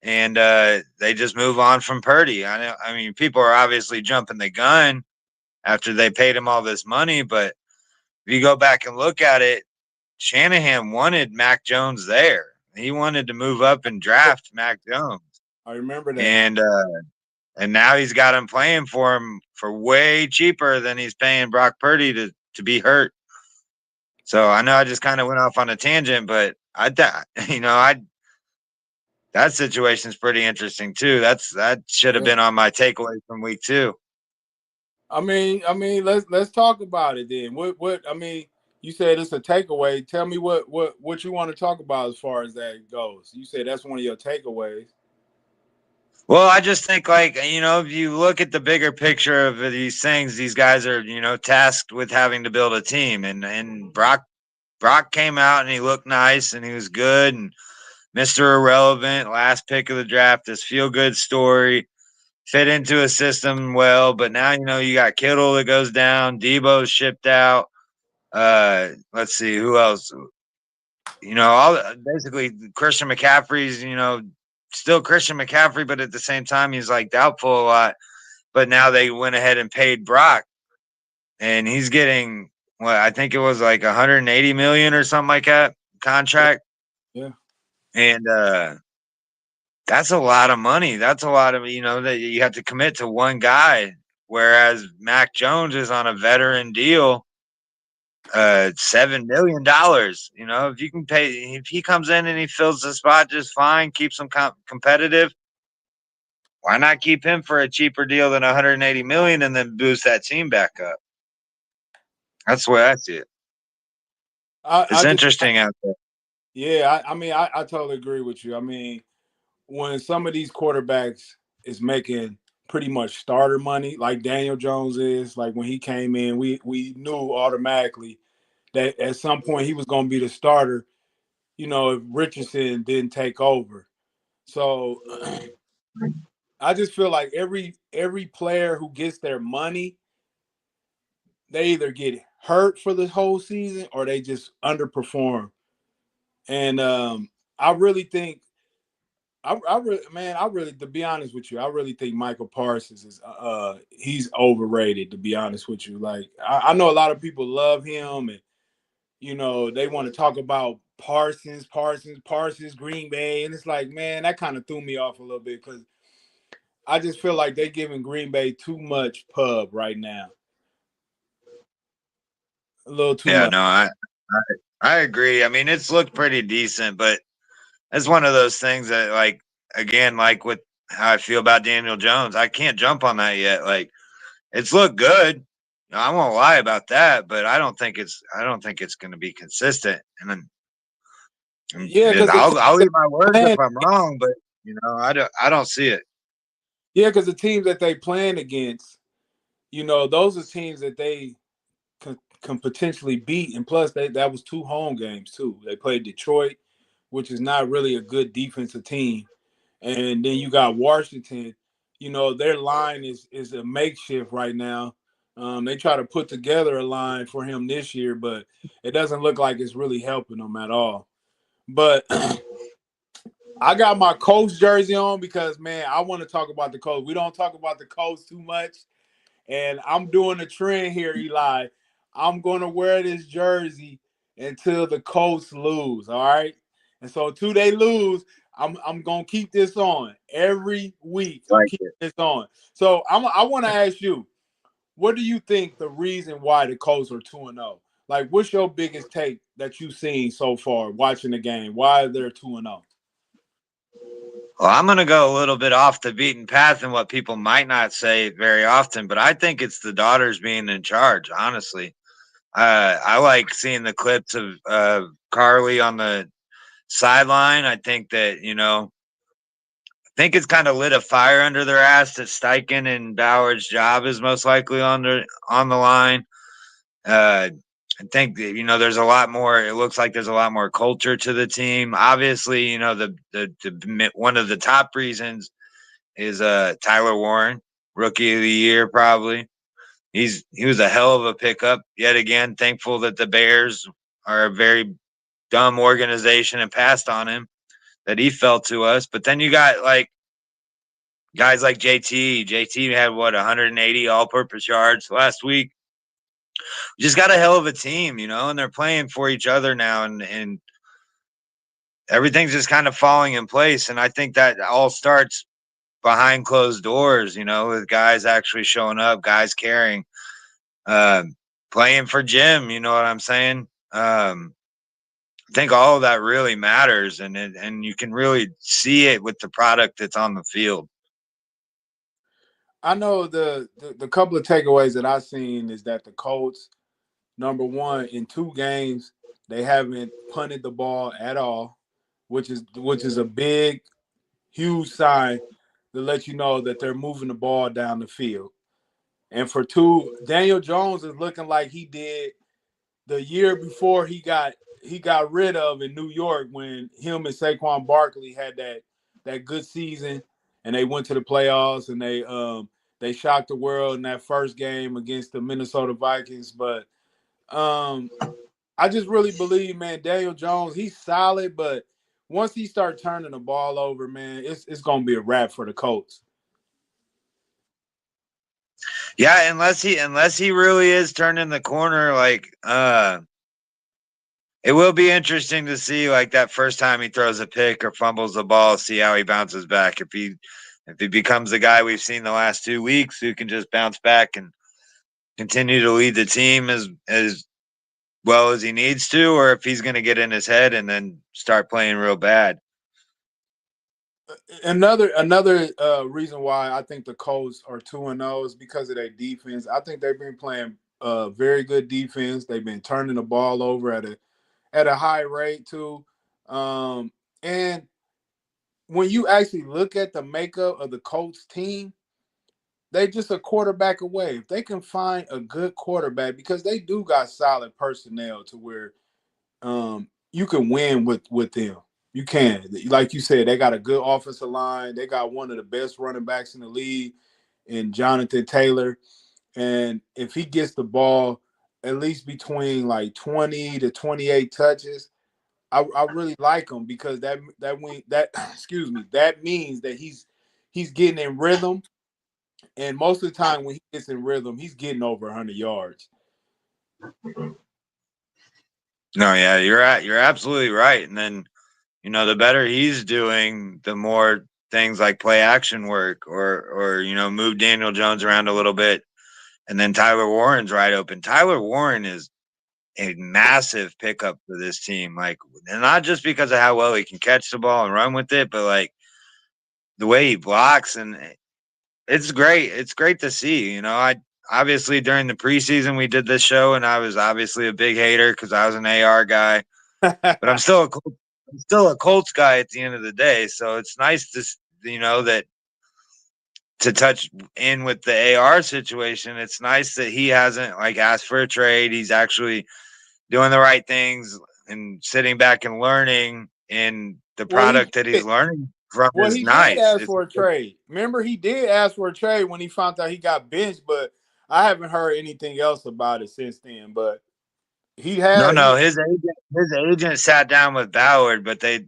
Speaker 4: and they just move on from Purdy? I mean, people are obviously jumping the gun after they paid him all this money, but if you go back and look at it, Shanahan wanted Mac Jones there. He wanted to move up and draft Mac Jones,
Speaker 2: I remember that.
Speaker 4: and now he's got him playing for him for way cheaper than he's paying Brock Purdy to be hurt. So I know I just kind of went off on a tangent, but I that situation's pretty interesting too. That should have
Speaker 2: Yeah.
Speaker 4: been on my takeaway from week 2.
Speaker 2: let's talk about it then. What I mean, you said it's a takeaway. Tell me what you want to talk about as far as that goes. You said that's one of your takeaways.
Speaker 4: Well, I just think, like, if you look at the bigger picture of these things, these guys are, tasked with having to build a team. And Brock came out and he looked nice and he was good and Mr. Irrelevant, last pick of the draft, this feel good story, fit into a system well. But now, you got Kittle that goes down, Debo's shipped out. Let's see who else. All basically Christian McCaffrey's, still Christian McCaffrey, but at the same time he's like doubtful a lot. But now they went ahead and paid Brock, and he's getting what I think it was like 180 million or something like that contract.
Speaker 2: Yeah.
Speaker 4: And that's a lot of money. That's a lot of that you have to commit to one guy. Whereas Mac Jones is on a veteran deal, $7 million. If you can pay, if he comes in and he fills the spot just fine, keeps him competitive, why not keep him for a cheaper deal than 180 million and then boost that team back up? That's the way I see it. It's interesting out there.
Speaker 2: Yeah, I totally agree with you. I mean, when some of these quarterbacks is making pretty much starter money, like Daniel Jones is, like when he came in, we knew automatically that at some point he was going to be the starter. If Richardson didn't take over, so I just feel like every player who gets their money, they either get hurt for the whole season or they just underperform. And I really think I really, to be honest with you, I really think Michael Parsons is he's overrated, to be honest with you. Like I know a lot of people love him and they want to talk about Parsons, Green Bay, and it's like, man, that kind of threw me off a little bit because I just feel like they're giving Green Bay too much pub right now. A little too much.
Speaker 4: No, I agree. I mean, it's looked pretty decent, but it's one of those things that, like, again, like with how I feel about Daniel Jones, I can't jump on that yet. Like, it's looked good. I won't lie about that, but I don't think it's going to be consistent.
Speaker 2: Yeah,
Speaker 4: And
Speaker 2: because
Speaker 4: I'll eat my words if
Speaker 2: playing,
Speaker 4: I'm wrong, but I don't see it.
Speaker 2: yeah, because the teams that they playing against, those are teams that they can potentially beat, and plus that was 2 home games too. They played Detroit, which is not really a good defensive team, and then you got Washington. Their line is a makeshift right now. They try to put together a line for him this year, but it doesn't look like it's really helping them at all. But I got my Colts jersey on because, man, I want to talk about the Colts. We don't talk about the Colts too much. And I'm doing a trend here, Eli. I'm going to wear this jersey until the Colts lose, all right? And so until they lose, I'm going to keep this on every week. I'm
Speaker 4: Like
Speaker 2: keeping this on. So I want to ask you, what do you think the reason why the Colts are 2-0? Like, what's your biggest take that you've seen so far watching the game? Why they're 2-0?
Speaker 4: Well, I'm going to go a little bit off the beaten path and what people might not say very often, but I think it's the daughters being in charge, honestly. I like seeing the clips of Carly on the sideline. I think that, I think it's kind of lit a fire under their ass that Steichen and Bauer's job is most likely on the line. I think that, there's a lot more. It looks like there's a lot more culture to the team. Obviously, the one of the top reasons is Tyler Warren, rookie of the year, probably. He was a hell of a pickup yet again. Thankful that the Bears are a very dumb organization and passed on him, that he fell to us. But then you got like guys like JT. JT had 180 all-purpose yards last week. Just got a hell of a team, and they're playing for each other now, and everything's just kind of falling in place. And I think that all starts behind closed doors, with guys actually showing up, guys caring, playing for Jim. You know what I'm saying? I think all of that really matters, and you can really see it with the product that's on the field.
Speaker 2: I know the couple of takeaways that I've seen is that the Colts, number one, in 2 games, they haven't punted the ball at all, which is a big, huge sign to let you know that they're moving the ball down the field. And for two, Daniel Jones is looking like he did the year before he got rid of in New York when him and Saquon Barkley had that good season and they went to the playoffs and they shocked the world in that first game against the Minnesota Vikings. But um, I just really believe, man, Daniel Jones, he's solid, but once he start turning the ball over, man, it's gonna be a wrap for the Colts.
Speaker 4: Yeah, unless he really is turning the corner, like it will be interesting to see like that first time he throws a pick or fumbles the ball, see how he bounces back. If he becomes the guy we've seen the last 2 weeks who can just bounce back and continue to lead the team as well as he needs to, or if he's going to get in his head and then start playing real bad.
Speaker 2: Another reason why I think the Colts are 2-0 is because of their defense. I think they've been playing very good defense. They've been turning the ball over at a high rate too. And when you actually look at the makeup of the Colts team, they just a quarterback away. If they can find a good quarterback, because they do got solid personnel to where you can win with them. You can. Like you said, they got a good offensive line. They got one of the best running backs in the league in Jonathan Taylor. And if he gets the ball at least between like 20 to 28 touches, I really like him because that excuse me, that means that he's getting in rhythm. And most of the time when he gets in rhythm, he's getting over 100 yards.
Speaker 4: No, yeah, you're absolutely right. And then, the better he's doing, the more things like play action work or move Daniel Jones around a little bit. And then Tyler Warren's right open. Tyler Warren is a massive pickup for this team. Like, and not just because of how well he can catch the ball and run with it, but like the way he blocks, and it's great. It's great to see. I obviously during the preseason we did this show, and I was obviously a big hater because I was an AR guy, but I'm still a Colts guy at the end of the day. So it's nice to that to touch in with the AR situation. It's nice that he hasn't like asked for a trade. He's actually doing the right things and sitting back and learning. And the
Speaker 2: well, he
Speaker 4: product that he's
Speaker 2: did.
Speaker 4: learning from
Speaker 2: Well,
Speaker 4: is
Speaker 2: he did
Speaker 4: nice.
Speaker 2: ask for a trade. Remember, he did ask for a trade when he found out he got benched, but I haven't heard anything else about it since then. But he
Speaker 4: No,
Speaker 2: had
Speaker 4: no,
Speaker 2: he
Speaker 4: his agent sat down with Ballard, but they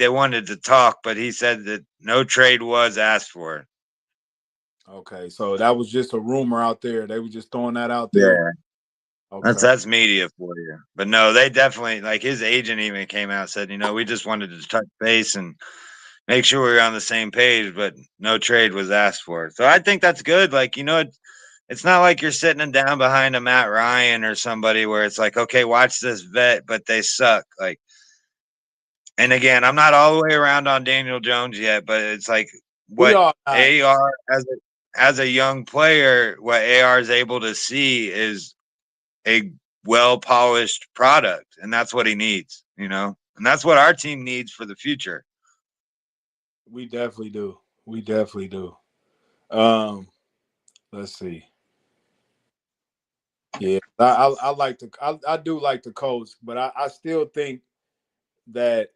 Speaker 4: wanted to talk, but he said that no trade was asked for.
Speaker 2: okay. So that was just a rumor out there. They were just throwing that out there.
Speaker 4: Yeah, that's
Speaker 2: Okay.
Speaker 4: that's media for you. But no, they definitely like his agent even came out and said, we just wanted to touch base and make sure we were on the same page, but no trade was asked for. So I think that's good. Like, it's not like you're sitting down behind a Matt Ryan or somebody where it's like, okay, watch this vet, but they suck. Like, and again, I'm not all the way around on Daniel Jones yet, but it's like
Speaker 2: We
Speaker 4: what
Speaker 2: are not.
Speaker 4: AR as a young player, what AR is able to see is a well polished product, and that's what he needs, and that's what our team needs for the future.
Speaker 2: We definitely do. We definitely do. Um, let's see. Yeah, I like I do like the Colts, but I still think that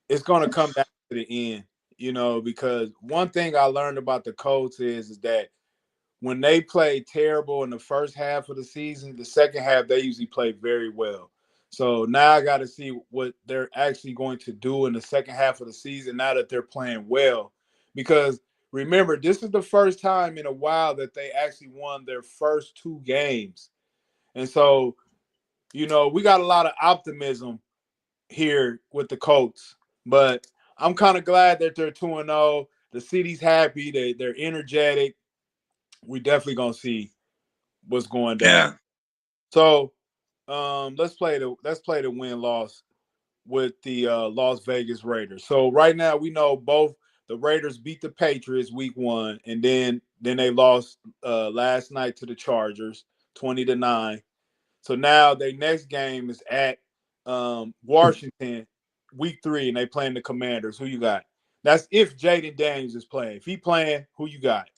Speaker 2: it's going to come back to the end, because one thing I learned about the Colts is that when they play terrible in the first half of the season, the second half they usually play very well. So now I got to see what they're actually going to do in the second half of the season now that they're playing well. Because remember, this is the first time in a while that they actually won their first 2 games. And so, we got a lot of optimism here with the Colts. But I'm kind of glad that they're 2-0. The city's happy. They're energetic. We definitely gonna see what's going down.
Speaker 4: Yeah.
Speaker 2: So let's play the win loss with the Las Vegas Raiders. So right now we know The Raiders beat the Patriots week 1, and then they lost last night to the Chargers 20-9. So now their next game is at Washington week 3, and they playing the Commanders. Who you got? That's if Jaden Daniels is playing. If he playing, who you got?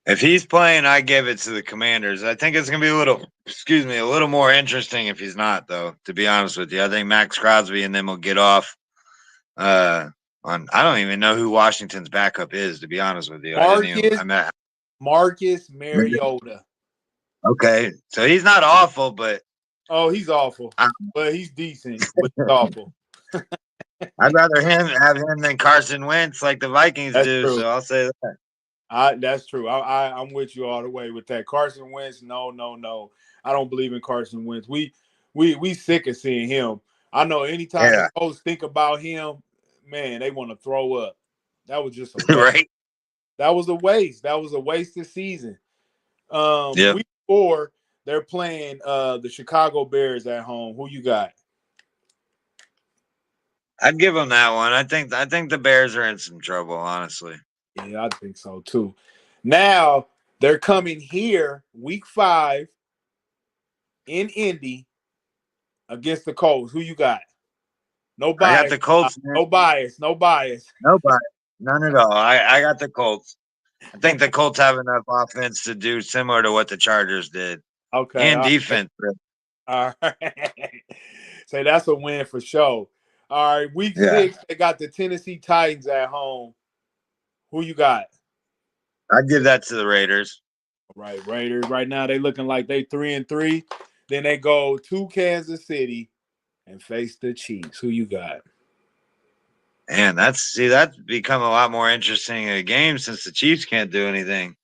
Speaker 4: If he's playing, I give it to the Commanders. I think it's gonna be a little more interesting if he's not, though. To be honest with you, I think Max Crosby and them will get off. I don't even know who Washington's backup is. To be honest with you, I didn't even.
Speaker 2: Marcus
Speaker 4: I'm at.
Speaker 2: Marcus Mariota.
Speaker 4: Okay, so he's not awful, but
Speaker 2: Oh, he's awful, but he's decent. But he's awful.
Speaker 4: I'd rather have him than Carson Wentz, like the Vikings
Speaker 2: That's
Speaker 4: do.
Speaker 2: true.
Speaker 4: So I'll say that.
Speaker 2: That's true. I'm with you all the way with that. Carson Wentz, no. I don't believe in Carson Wentz. We sick of seeing him. I know anytime
Speaker 4: Yeah.
Speaker 2: the folks think about him, man, they want to throw up. That was just a waste.
Speaker 4: Right.
Speaker 2: That was a waste. That was a wasted season.
Speaker 4: Yeah.
Speaker 2: Week 4, they're playing the Chicago Bears at home. Who you got?
Speaker 4: I'd give them that one. I think the Bears are in some trouble, honestly.
Speaker 2: Yeah, I think so too. Now they're coming here week 5 in Indy against the Colts. Who you got? No bias.
Speaker 4: I got the Colts.
Speaker 2: No bias. No bias.
Speaker 4: Nobody. None at all. I got the Colts. I think the Colts have enough offense to do similar to what the Chargers did.
Speaker 2: Okay.
Speaker 4: And defense.
Speaker 2: All right. So that's a win for sure. All right. Week 6, they got the Tennessee Titans at home. Who you got?
Speaker 4: I'd give that to the Raiders.
Speaker 2: All right, Raiders. Right now they looking like they 3-3. Then they go to Kansas City and face the Chiefs. Who you got?
Speaker 4: And that's become a lot more interesting a game since the Chiefs can't do anything.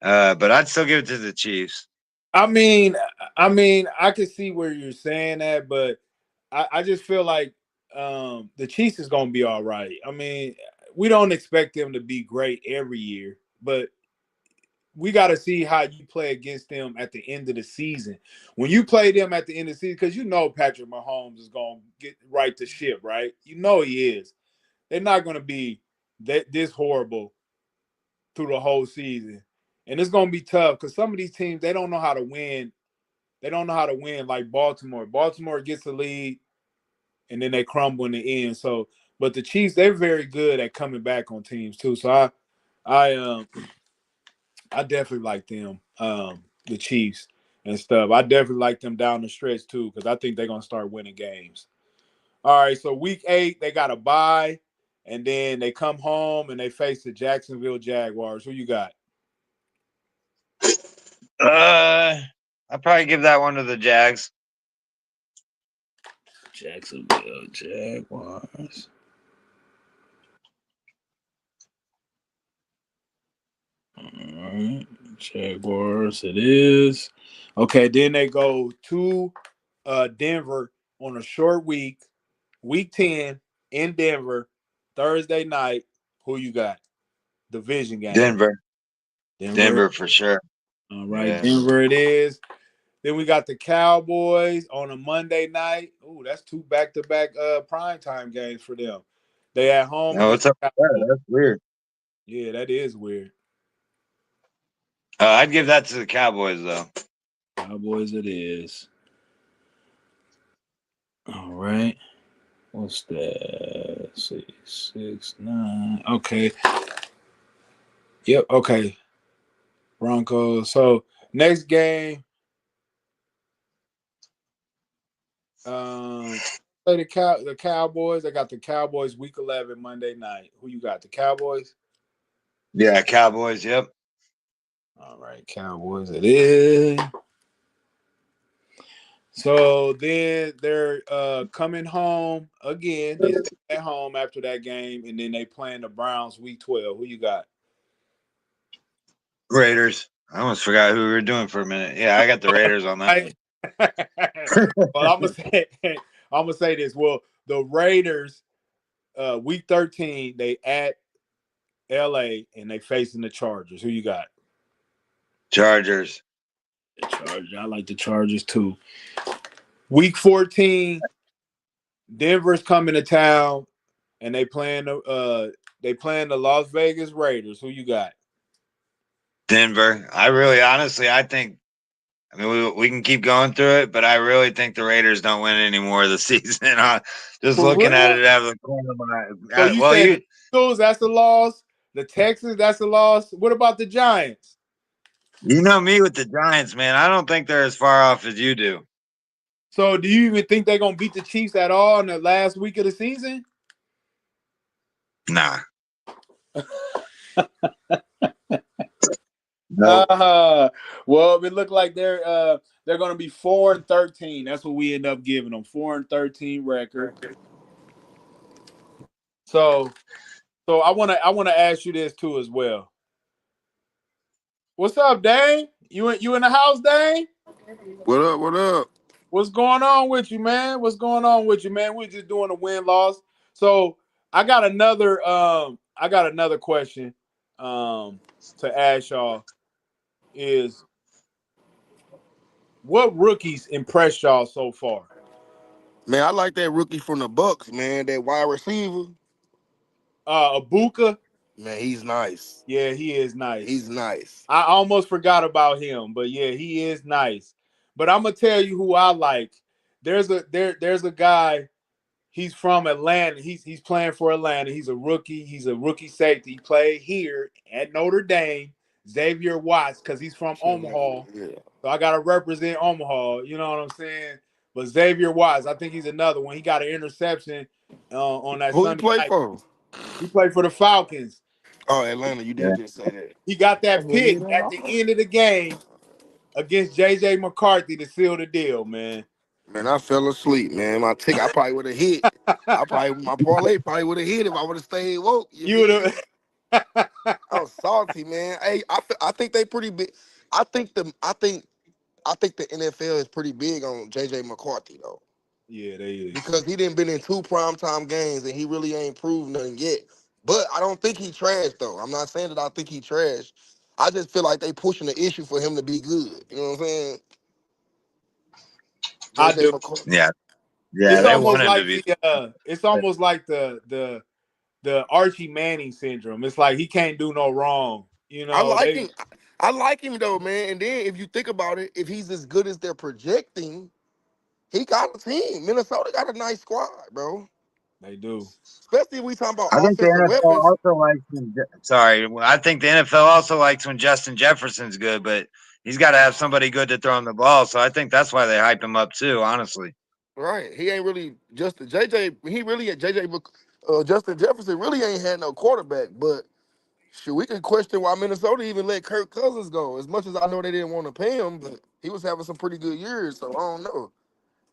Speaker 4: But I'd still give it to the Chiefs.
Speaker 2: I mean, I can see where you're saying that, but I just feel like the Chiefs is gonna be all right. I mean, we don't expect them to be great every year, but we got to see how you play against them at the end of the season. When you play them at the end of the season, because you know Patrick Mahomes is going to get right the ship, right? You know he is. They're not going to be this horrible through the whole season. And it's going to be tough because some of these teams, they don't know how to win. They don't know how to win like Baltimore. Baltimore gets the lead, and then they crumble in the end. So, but the Chiefs, they're very good at coming back on teams too. So I definitely like them, the Chiefs and stuff. I definitely like them down the stretch too, because I think they're gonna start winning games. All right, so week 8, they got a bye, and then they come home and they face the Jacksonville Jaguars. Who you got?
Speaker 4: I'd probably give that one to the Jags.
Speaker 3: Jacksonville Jaguars. All right, Jaguars. It is.
Speaker 2: Okay, then they go to Denver on a short week, week 10 in Denver, Thursday night. Who you got? Division game.
Speaker 4: Denver for sure.
Speaker 2: All right,
Speaker 4: Yeah.
Speaker 2: Denver it is. Then we got the Cowboys on a Monday night. Ooh, that's 2 back-to-back primetime games for them. They at home.
Speaker 4: No, what's up with that? That's weird.
Speaker 2: Yeah, that is weird.
Speaker 4: I'd give that to the Cowboys, though.
Speaker 2: Cowboys it is. All right. What's that? Let's see, 6, 9. Okay. Yep, okay. Broncos. So next game. Play the Cowboys. They got the Cowboys week 11 Monday night. Who you got? The Cowboys?
Speaker 4: Yeah, Cowboys. Yep.
Speaker 2: All right, Cowboys it is. So then they're coming home again. They stay at home after that game, and then they playing the Browns week 12. Who you got?
Speaker 4: Raiders. I almost forgot who we were doing for a minute. Yeah, I got the Raiders on that.
Speaker 2: Well, I'm gonna say this. Well, the Raiders, week 13, they at LA and they facing the Chargers. Who you got?
Speaker 4: Chargers.
Speaker 2: The Chargers. I like the Chargers too. Week 14, Denver's coming to town and they They playing the Las Vegas Raiders. Who you got?
Speaker 4: Denver. I really, honestly, I think. I mean, we can keep going through it, but I really think the Raiders don't win any more of the season. Just
Speaker 2: For
Speaker 4: looking at
Speaker 2: real?
Speaker 4: it out of the corner of my
Speaker 2: So
Speaker 4: eye.
Speaker 2: you
Speaker 4: Well,
Speaker 2: said the Eagles, that's a loss. The Texans, that's a loss. What about the Giants?
Speaker 4: you know me with the Giants, man. I don't think they're as far off as you do.
Speaker 2: So do you even think they're gonna beat the Chiefs at all in the last week of the season?
Speaker 4: Nah, no.
Speaker 2: Well, it looked like they're gonna be 4-13. That's what we end up giving them. 4-13 record. So I wanna ask you this too as well. What's up, Dane? You in the house, Dane?
Speaker 6: What up? What up?
Speaker 2: What's going on with you, man? What's going on with you, man? We're just doing a win-loss. So I got another question to ask y'all is what rookies impressed y'all so far?
Speaker 6: Man, I like that rookie from the Bucks, man. That wide receiver.
Speaker 2: Abuka,
Speaker 6: Man, he's nice.
Speaker 2: yeah, he is nice.
Speaker 6: He's nice.
Speaker 2: I almost forgot about him, but yeah, he is nice. But I'm gonna tell you who I like. There's a guy. He's from Atlanta. He's playing for Atlanta. He's a rookie. He's a rookie safety. He played here at Notre Dame. Xavier Watts, because he's from Omaha.
Speaker 6: Yeah.
Speaker 2: So I gotta represent Omaha. You know what I'm saying? But Xavier Watts, I think he's another one. He got an interception on that
Speaker 6: Who he
Speaker 2: Sunday
Speaker 6: play
Speaker 2: night.
Speaker 6: for?
Speaker 2: He played for the Falcons.
Speaker 6: Oh, Atlanta. You
Speaker 4: Yeah.
Speaker 6: did just say that.
Speaker 2: He got that pick at the end of the game against JJ McCarthy to seal the deal, man.
Speaker 6: Man, I fell asleep, man. I probably would have hit. My parlay probably would have hit if I would have stayed woke. You
Speaker 2: You would
Speaker 6: feel me?
Speaker 2: have.
Speaker 6: I was salty, man. Hey, I think they pretty big. I think the NFL is pretty big on JJ McCarthy though,
Speaker 2: Yeah, they is.
Speaker 6: because he didn't been in 2 primetime games and he really ain't proved nothing yet. But I don't think he trash though. I'm not saying that I think he trash. I just feel like they pushing the issue for him to be good. You know what I'm saying?
Speaker 2: I
Speaker 6: JJ
Speaker 2: do.
Speaker 6: McCarthy.
Speaker 4: Yeah, yeah,
Speaker 2: It's
Speaker 4: they
Speaker 2: almost
Speaker 4: want him to
Speaker 2: like
Speaker 4: be.
Speaker 2: the Archie Manning syndrome. It's like he can't do no wrong. You
Speaker 6: I
Speaker 2: know,
Speaker 6: like
Speaker 2: they
Speaker 6: him. I like him though, man. And then if you think about it, if he's as good as they're projecting, he got a team. Minnesota got a nice squad, bro.
Speaker 2: they do.
Speaker 6: Especially if we talking about
Speaker 4: I think the
Speaker 6: offensive
Speaker 4: NFL
Speaker 6: weapons.
Speaker 4: also likes. Sorry, I think the NFL also likes when Justin Jefferson's good, but he's got to have somebody good to throw him the ball. So I think that's why they hype him up too. Honestly.
Speaker 6: Right. He ain't really just JJ. He really at JJ. Justin Jefferson really ain't had no quarterback. But shoot, we can question why Minnesota even let Kirk Cousins go. As much as I know they didn't want to pay him, but he was having some pretty good years. So I don't know.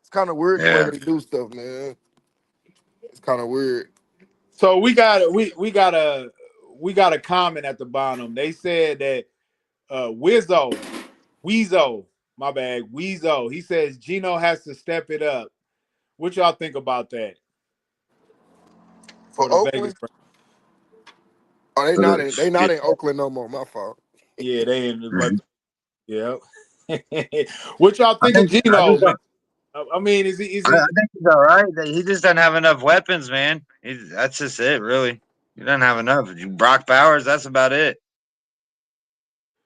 Speaker 6: It's kind of weird the way
Speaker 4: Yeah.
Speaker 6: they do stuff, man. It's kind of weird.
Speaker 2: So we got a comment at the bottom. They said that Weezo, my bad, Weezo. He says Gino has to step it up. What y'all think about that
Speaker 6: For
Speaker 2: for the Vegas?
Speaker 6: Oakland, oh, they
Speaker 4: Yeah.
Speaker 6: not in Oakland no more. My fault.
Speaker 2: Yeah, they in the but
Speaker 4: Mhm.
Speaker 2: yeah. What y'all
Speaker 4: I
Speaker 2: think of
Speaker 4: think I
Speaker 2: Gino,
Speaker 4: just
Speaker 2: man?
Speaker 4: don't.
Speaker 2: I mean, is he is
Speaker 4: I
Speaker 2: he
Speaker 4: think he's all right. He just doesn't have enough weapons, man. That's just it, really. He doesn't have enough. Brock Bowers, that's about it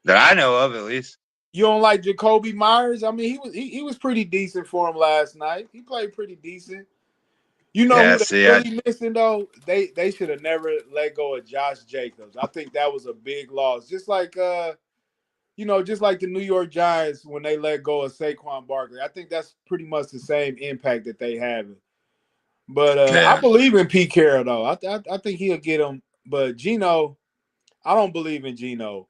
Speaker 4: that I know of, at least.
Speaker 2: you don't like Jacoby Myers? I mean, he was pretty decent for him last night. He played pretty decent. You know
Speaker 4: Yeah.
Speaker 2: who they
Speaker 4: See,
Speaker 2: really missing though? They should have never let go of Josh Jacobs. I think that was a big loss. Just like the New York Giants when they let go of Saquon Barkley. I think that's pretty much the same impact that they have. But I
Speaker 4: yeah,
Speaker 2: believe in Pete Carroll though. I think he'll get him. But Gino, I don't believe in Gino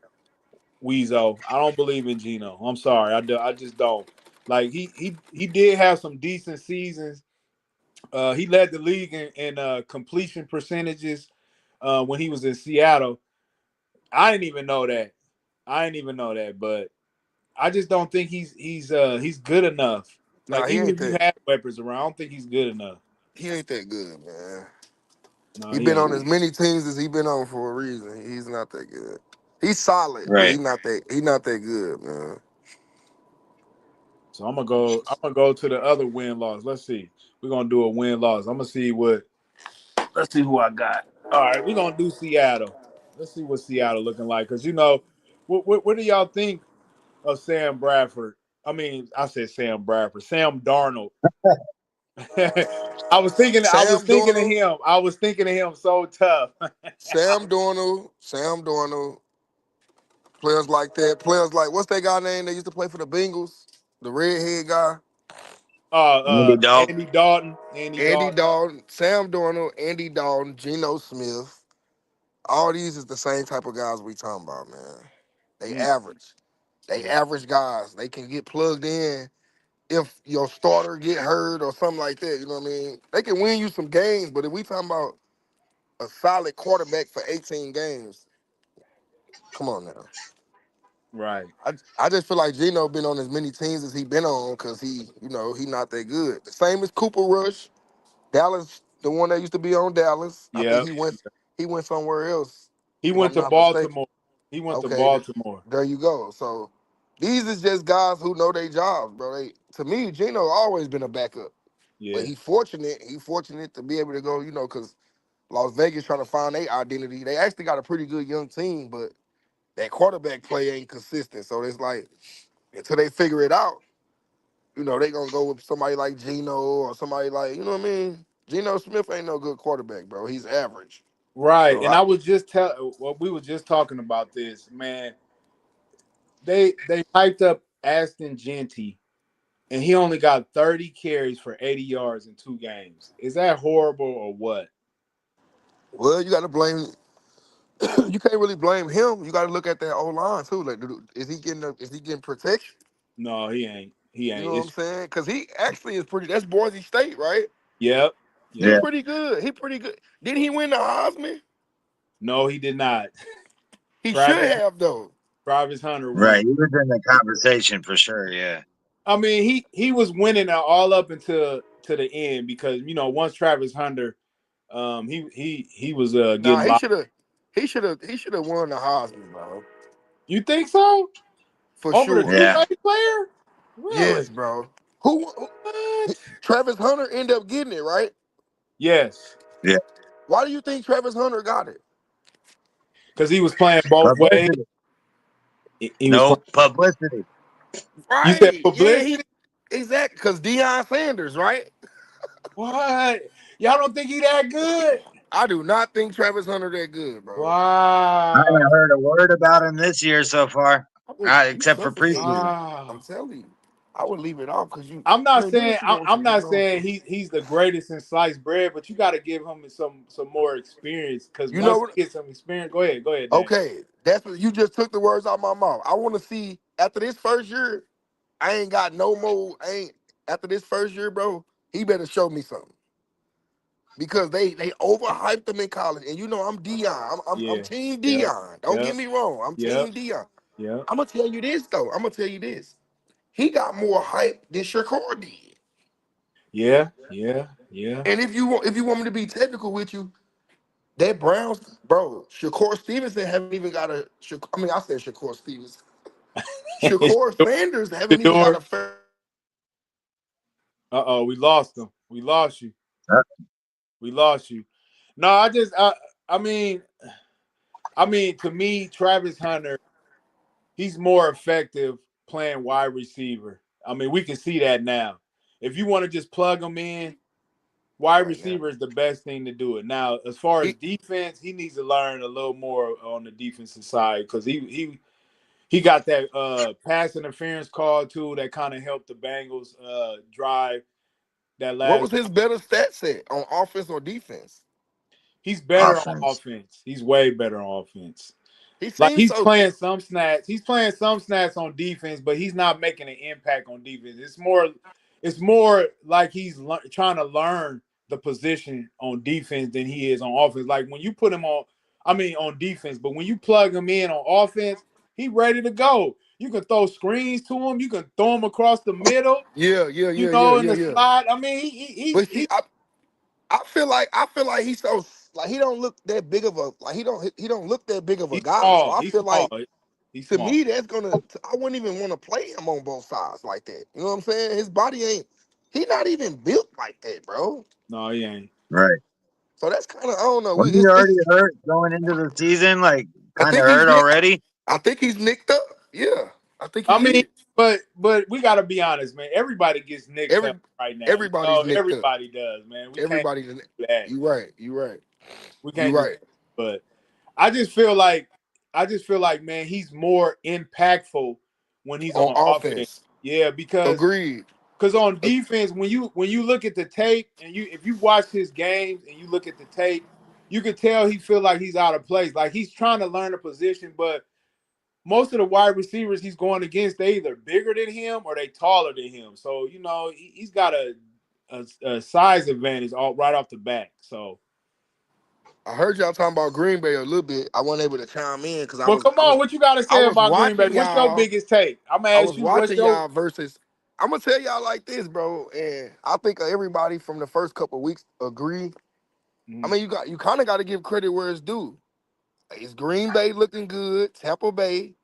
Speaker 2: Weezo. I don't believe in Gino. I'm sorry. I just don't. Like he did have some decent seasons. He led the league in completion percentages when he was in Seattle. I didn't even know that. But I just don't think he's good enough.
Speaker 6: Nah,
Speaker 2: Like
Speaker 6: he
Speaker 2: even
Speaker 6: ain't
Speaker 2: if you
Speaker 6: that.
Speaker 2: have weapons around, I don't think he's good enough.
Speaker 6: He ain't that good, man.
Speaker 2: No,
Speaker 6: He
Speaker 2: he
Speaker 6: been
Speaker 2: ain't.
Speaker 6: on as many teams as he been on for a reason. He's not that good. He's solid, but
Speaker 4: right.
Speaker 6: he not that good, man.
Speaker 2: So I'm gonna go to the other win loss. Let's see. We're gonna do a win loss. I'm gonna see what. Let's see who I got. All right, we're gonna do Seattle. Let's see what Seattle looking like because what do y'all think of Sam Bradford? I mean, I said Sam Bradford, Sam Darnold. I was
Speaker 6: Sam
Speaker 2: thinking of
Speaker 6: Darnold,
Speaker 2: him. I was thinking of him so tough.
Speaker 6: Sam Darnold, players like that, players like what's that guy name that used to play for the Bengals, the redhead guy,
Speaker 4: Andy Dalton.
Speaker 2: Andy Dalton. Andy
Speaker 6: Andy
Speaker 2: Dalton.
Speaker 6: Dalton, Sam Darnold, Andy Dalton, Geno Smith. All these is the same type of guys we talking about, man. They
Speaker 2: Mm,
Speaker 6: average. They
Speaker 2: yeah.
Speaker 6: average guys. They can get plugged in if your starter get hurt or something like that. You know what I mean? They can win you some games, but if we talking about a solid quarterback for 18 games, come on now.
Speaker 2: Right.
Speaker 6: I just feel like Geno been on as many teams as he been on because he not that good. The same as Cooper Rush, Dallas, the one that used to be on Dallas. I think
Speaker 2: Yep.
Speaker 6: he went somewhere else,
Speaker 2: He
Speaker 6: if
Speaker 2: went
Speaker 6: I'm
Speaker 2: to
Speaker 6: not mistaken.
Speaker 2: Baltimore. He went to
Speaker 6: Okay,
Speaker 2: Baltimore.
Speaker 6: there you go. So these is just guys who know their jobs, bro. To me, Geno always been a backup, but
Speaker 2: Yeah.
Speaker 6: he fortunate. He fortunate to be able to go, because Las Vegas trying to find their identity. They actually got a pretty good young team, but that quarterback play ain't consistent. So it's like until they figure it out, they gonna go with somebody like Geno or somebody like, you know what I mean? Geno Smith ain't no good quarterback, bro. He's average.
Speaker 2: Right.
Speaker 6: So
Speaker 2: And I was just well, we were just talking about this, man. They hyped up Aston Genty and he only got 30 carries for 80 yards in 2 games. Is that horrible or what?
Speaker 6: well, you got to blame. You can't really blame him. You got to look at that O line too. Like, is he getting protection?
Speaker 2: No, he ain't. He
Speaker 6: You
Speaker 2: ain't.
Speaker 6: know what I'm saying? Because he actually is pretty. That's Boise State, right?
Speaker 2: Yep.
Speaker 6: He
Speaker 4: Yeah.
Speaker 2: Yep.
Speaker 6: pretty good. He pretty good. Didn't he win the Heisman?
Speaker 2: No, he did not.
Speaker 6: He should
Speaker 2: Travis
Speaker 6: have though.
Speaker 2: Travis Hunter
Speaker 4: Right.
Speaker 2: won.
Speaker 4: He was in the conversation for sure. Yeah.
Speaker 2: I mean, he was winning all up until to the end because once Travis Hunter, he was
Speaker 6: Nah,
Speaker 2: getting locked.
Speaker 6: he should have won the Heisman, bro.
Speaker 2: You think so?
Speaker 6: For
Speaker 2: Over the
Speaker 6: sure.
Speaker 4: Yeah.
Speaker 2: Kool Aid player? Really?
Speaker 6: Yes, bro. Who
Speaker 2: What?
Speaker 6: Travis Hunter ended up getting it, right?
Speaker 2: Yes,
Speaker 4: Yeah.
Speaker 6: Why do you think Travis Hunter got it?
Speaker 2: because he was playing both ways.
Speaker 4: Publicity.
Speaker 2: He was playing.
Speaker 4: No publicity.
Speaker 2: You said
Speaker 6: Right. Yeah,
Speaker 2: publicity?
Speaker 6: he exactly because Deion Sanders, right?
Speaker 2: What? Y'all don't think he that good?
Speaker 6: I do not think Travis Hunter that good, bro.
Speaker 4: I
Speaker 2: Wow.
Speaker 4: haven't heard a word about him this year so far,
Speaker 6: You
Speaker 4: except for preseason.
Speaker 6: suffocating. I'm
Speaker 2: Wow.
Speaker 6: telling you, I would leave it off because
Speaker 2: I'm not
Speaker 6: man, do
Speaker 2: saying
Speaker 6: what you want to.
Speaker 2: I'm
Speaker 6: You
Speaker 2: not
Speaker 6: know what I'm
Speaker 2: saying
Speaker 6: saying?
Speaker 2: he's the greatest in sliced bread, but you got to give him some more experience because
Speaker 6: You know
Speaker 2: once
Speaker 6: what?
Speaker 2: he gets some experience, go ahead, Dan.
Speaker 6: Okay, that's what you just took the words out my mouth. I want to see after this first year. I ain't got no more. I ain't after this first year, bro. He better show me something because they overhyped him in college, and I'm Dion. I'm
Speaker 2: Yeah,
Speaker 6: Team
Speaker 2: yep,
Speaker 6: Dion. Don't get
Speaker 2: yep,
Speaker 6: me wrong. I'm
Speaker 2: yep,
Speaker 6: Team Dion.
Speaker 2: yep.
Speaker 6: I'm gonna tell you this though. I'm gonna tell you this. He got more hype than Shakur did.
Speaker 2: Yeah, yeah, yeah.
Speaker 6: And if you want me to be technical with you, that Browns, bro, Shakur Stevenson haven't even got a. I mean, I said Shakur Stevenson. Shakur Sanders haven't even got
Speaker 2: Shador.
Speaker 6: a fair.
Speaker 2: Uh-oh, we lost him. We lost you.
Speaker 4: Uh,
Speaker 2: We lost you. No, I mean, to me, Travis Hunter, he's more effective playing wide receiver. I mean, we can see that now. If you want to just plug him in, wide
Speaker 6: Right now.
Speaker 2: receiver is the best thing to do it. Now, as far as
Speaker 6: He,
Speaker 2: defense, he needs to learn a little more on the defensive side because he got that pass interference call too that kind of helped the Bengals drive that
Speaker 6: what was
Speaker 2: last.
Speaker 6: his better stat set on offense or defense?
Speaker 2: He's better on
Speaker 4: offense.
Speaker 2: offense. He's way better on offense.
Speaker 6: He
Speaker 2: Like
Speaker 6: seems
Speaker 2: he's
Speaker 6: so.
Speaker 2: playing some snaps. He's playing some snaps on defense, but he's not making an impact on defense. It's more like he's trying to learn the position on defense than he is on offense. Like when you put him on, I mean on defense, but when you plug him in on offense, he ready to go. You can throw screens to him. You can throw him across the middle.
Speaker 6: Yeah, yeah, yeah, yeah,
Speaker 2: In
Speaker 6: yeah,
Speaker 2: the
Speaker 6: yeah.
Speaker 2: slot. I mean, he,
Speaker 6: But see, I feel like he's so like he don't look that big of a like he don't look that big of a
Speaker 2: he's
Speaker 6: guy. So
Speaker 2: small.
Speaker 6: I
Speaker 2: He's
Speaker 6: feel
Speaker 2: small.
Speaker 6: like
Speaker 2: He's
Speaker 6: to
Speaker 2: small.
Speaker 6: me I wouldn't even want to play him on both sides like that. You know what I'm saying? His body ain't he not even built like that, bro.
Speaker 2: No, he ain't.
Speaker 4: Right.
Speaker 6: So that's kind of I don't know.
Speaker 4: Wasn't he already hurt going into the season? Like
Speaker 6: I
Speaker 4: kind of
Speaker 6: think he's
Speaker 4: hurt
Speaker 6: nicked.
Speaker 4: already.
Speaker 6: I think he's nicked up. Yeah, I think
Speaker 2: I
Speaker 6: he
Speaker 2: mean,
Speaker 6: is.
Speaker 2: but we got to be honest, man. Everybody gets nicked up
Speaker 6: Every
Speaker 2: right now. You
Speaker 6: everybody's
Speaker 2: know,
Speaker 6: nicked up.
Speaker 2: everybody does, man. We can't
Speaker 6: Everybody's.
Speaker 2: do that.
Speaker 6: You right. You right.
Speaker 2: We
Speaker 6: You
Speaker 2: can't do that.
Speaker 6: right.
Speaker 2: But I just feel like man, he's more impactful when he's
Speaker 6: On
Speaker 2: on offense.
Speaker 6: offense.
Speaker 2: Yeah, because
Speaker 6: Agreed.
Speaker 2: on defense, when you look at the tape and if you watch his games and you look at the tape, you can tell he feel like he's out of place. Like he's trying to learn a position, but most of the wide receivers he's going against, they either bigger than him or they taller than him. So you know he's got a size advantage right off the bat. So.
Speaker 6: I heard y'all talking about Green Bay a little bit. I wasn't able to chime in because
Speaker 2: Well, come on. What you got to
Speaker 6: I
Speaker 2: say
Speaker 6: was
Speaker 2: about Green Bay?
Speaker 6: watching
Speaker 2: What's your
Speaker 6: y'all.
Speaker 2: biggest take? I'm gonna
Speaker 6: I
Speaker 2: ask
Speaker 6: was
Speaker 2: you. What's
Speaker 6: watching
Speaker 2: your?
Speaker 6: y'all versus. I'm gonna tell y'all like this, bro, and I think everybody from the first couple of weeks agree. I
Speaker 2: Mhm.
Speaker 6: mean, you kind of got to give credit where it's due. It's Green Bay looking good, Tampa Bay,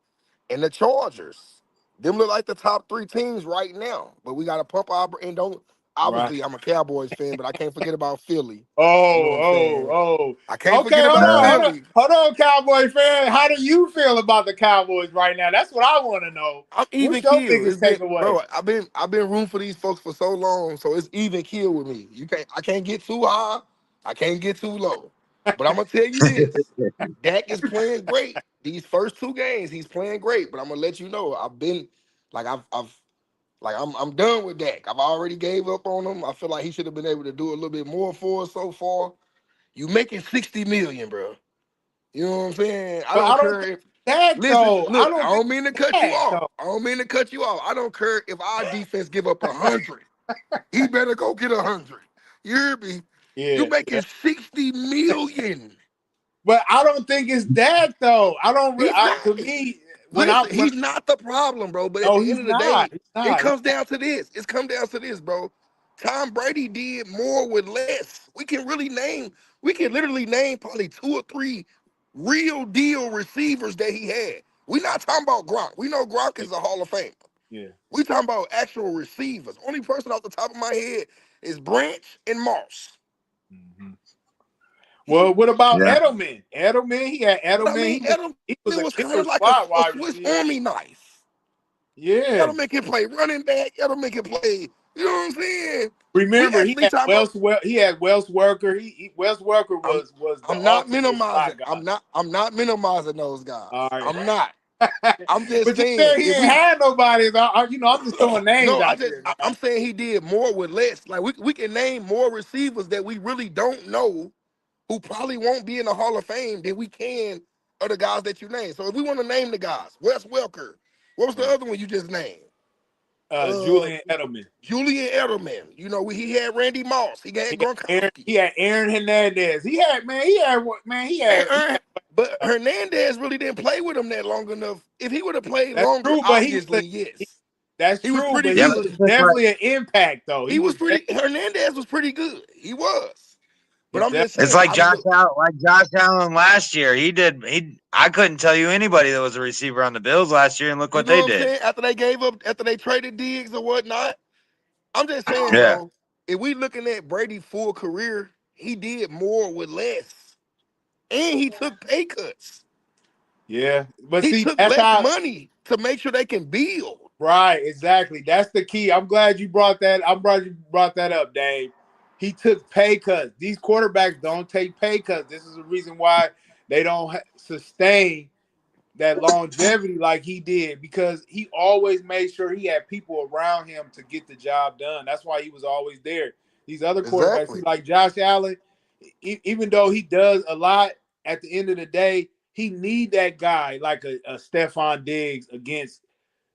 Speaker 6: and the Chargers. Them look like the top three teams right now. But we got to pump our and don't.
Speaker 2: Right.
Speaker 6: Obviously, I'm a Cowboys fan, but I can't forget about Philly. You know what I'm saying?
Speaker 2: Oh.
Speaker 6: I can't
Speaker 2: Okay,
Speaker 6: forget about
Speaker 4: Uh,
Speaker 6: Philly.
Speaker 2: hold on, Cowboy fan. How do you feel about the Cowboys right now? That's what I want to know.
Speaker 6: I'm even
Speaker 2: What's your
Speaker 6: killed. It's
Speaker 2: biggest
Speaker 6: been,
Speaker 2: takeaway?
Speaker 6: bro. I've been rooting for these folks for so long, so it's even kill with me. I can't get too high. I can't get too low. But I'm gonna tell you this: Dak is playing great. These first two games, he's playing great. But I'm gonna let you know, I've been like I'm done with Dak. I've already gave up on him. I feel like he should have been able to do a little bit more for us so far. You making 60 million, bro. You know what I'm saying? I
Speaker 2: But
Speaker 6: don't
Speaker 2: I don't
Speaker 6: care
Speaker 2: think
Speaker 6: if
Speaker 2: that
Speaker 6: listen,
Speaker 2: though. I
Speaker 6: look, I
Speaker 2: don't think
Speaker 6: don't mean to cut you
Speaker 2: that
Speaker 6: off.
Speaker 2: though.
Speaker 6: I don't mean to cut you off. I don't care if our defense give up 100. He better go get 100. You hear me? You
Speaker 2: Yeah.
Speaker 6: making 60 million.
Speaker 2: But I don't think it's that though. I don't.
Speaker 6: He's not.
Speaker 2: To me,
Speaker 6: Listen,
Speaker 2: when
Speaker 6: he's not the problem, bro. But at
Speaker 2: no,
Speaker 6: the end
Speaker 2: he's
Speaker 6: of the
Speaker 2: not.
Speaker 6: day,
Speaker 2: He's
Speaker 6: it
Speaker 2: not.
Speaker 6: comes down to this. It's come down to this, bro. Tom Brady did more with less. We can literally name probably two or three real deal receivers that he had. We're not talking about Gronk. We know Gronk
Speaker 2: Yeah.
Speaker 6: is a Hall of Famer.
Speaker 2: Yeah.
Speaker 6: We talking about actual receivers. Only person off the top of my head is Branch and Moss.
Speaker 2: Mm-hmm. Well, what about
Speaker 4: yeah.
Speaker 2: Edelman? Edelman, he had
Speaker 6: But I
Speaker 2: Edelman.
Speaker 6: mean, Edelman
Speaker 2: He was a
Speaker 6: was kind
Speaker 2: killer
Speaker 6: of like
Speaker 2: slot
Speaker 6: a
Speaker 2: wide
Speaker 6: Swiss
Speaker 2: receiver.
Speaker 6: Army knife.
Speaker 2: Yeah.
Speaker 6: Edelman can play running back. Edelman can play. You know what I'm saying? We
Speaker 2: Remember, he
Speaker 6: actually
Speaker 2: had
Speaker 6: talking about.
Speaker 2: Wells. He had Wells Worker. Wells Worker
Speaker 6: I'm
Speaker 2: was the
Speaker 6: I'm not
Speaker 2: ultimate
Speaker 6: minimizing.
Speaker 2: slot guy.
Speaker 6: I'm not minimizing those
Speaker 2: All
Speaker 6: guys.
Speaker 2: right.
Speaker 6: I'm not. I'm just
Speaker 2: But you
Speaker 6: saying
Speaker 2: said he
Speaker 6: if
Speaker 2: ain't
Speaker 6: we
Speaker 2: had nobody. I'm just throwing names
Speaker 6: no,
Speaker 2: out there now.
Speaker 6: I'm saying he did more with less. Like we can name more receivers that we really don't know who probably won't be in the Hall of Fame than we can other guys that you name. So if we want to name the guys, Wes Welker, what was the
Speaker 2: Right.
Speaker 6: other one you just named? Uh,
Speaker 2: Julian Edelman.
Speaker 6: Julian Edelman. You know, he had Randy Moss. He had Gronkowski.
Speaker 2: He had Aaron Hernandez.
Speaker 6: And but Hernandez really didn't play with him that long enough. If he would have played
Speaker 2: That's
Speaker 6: longer,
Speaker 2: true, but
Speaker 6: obviously,
Speaker 2: he
Speaker 6: yes.
Speaker 2: that's
Speaker 6: He was
Speaker 2: true,
Speaker 6: pretty
Speaker 2: but
Speaker 4: Yeah,
Speaker 2: he
Speaker 4: but
Speaker 6: good.
Speaker 2: was
Speaker 4: it's just like
Speaker 2: definitely an impact though.
Speaker 6: He was pretty Hernandez was pretty good. He was. But
Speaker 2: He's
Speaker 6: I'm just
Speaker 4: it's
Speaker 6: saying,
Speaker 4: like Josh Allen last year. I couldn't tell you anybody that was a receiver on the Bills last year, and look
Speaker 6: you
Speaker 4: what
Speaker 6: know
Speaker 4: they
Speaker 6: what I'm
Speaker 4: did.
Speaker 6: saying? After they traded Diggs or whatnot, I'm just saying,
Speaker 4: Yeah.
Speaker 6: bro, if we looking at Brady's full career, he did more with less. And he took pay cuts.
Speaker 2: yeah. But
Speaker 6: He
Speaker 2: see,
Speaker 6: took
Speaker 2: that's
Speaker 6: less
Speaker 2: how
Speaker 6: money to make sure they can build.
Speaker 2: right, exactly. That's the key. I'm glad you brought that. I'm glad you brought that up, Dave. He took pay cuts. These quarterbacks don't take pay cuts. This is the reason why they don't sustain that longevity like he did because he always made sure he had people around him to get the job done. That's why he was always there. These other quarterbacks,
Speaker 6: Exactly.
Speaker 2: like Josh Allen, even though he does a lot, at the end of the day, he need that guy like a Stephon Diggs against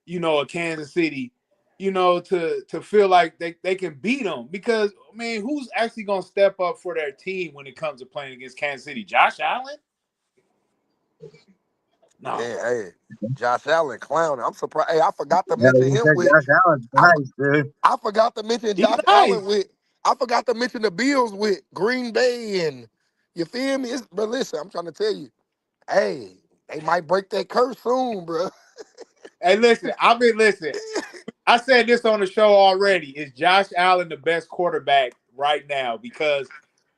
Speaker 2: a Kansas City, to feel like they can beat them because I mean, who's actually gonna step up for their team when it comes to playing against Kansas City? Josh Allen? No.
Speaker 6: Man, hey, Josh Allen clowning. I'm surprised. Hey, I forgot to
Speaker 4: Yeah,
Speaker 6: mention
Speaker 4: you
Speaker 6: him
Speaker 4: said
Speaker 6: with.
Speaker 4: Josh Allen's
Speaker 6: I,
Speaker 4: nice, dude.
Speaker 6: I forgot to mention
Speaker 2: He's
Speaker 6: Josh Allen
Speaker 2: nice.
Speaker 6: with. I forgot to mention the Bills with Green Bay and you feel me. But listen, I'm trying to tell you, hey, they might break that curse soon, bro.
Speaker 2: Hey, listen, listen. I said this on the show already. Is Josh Allen the best quarterback right now? Because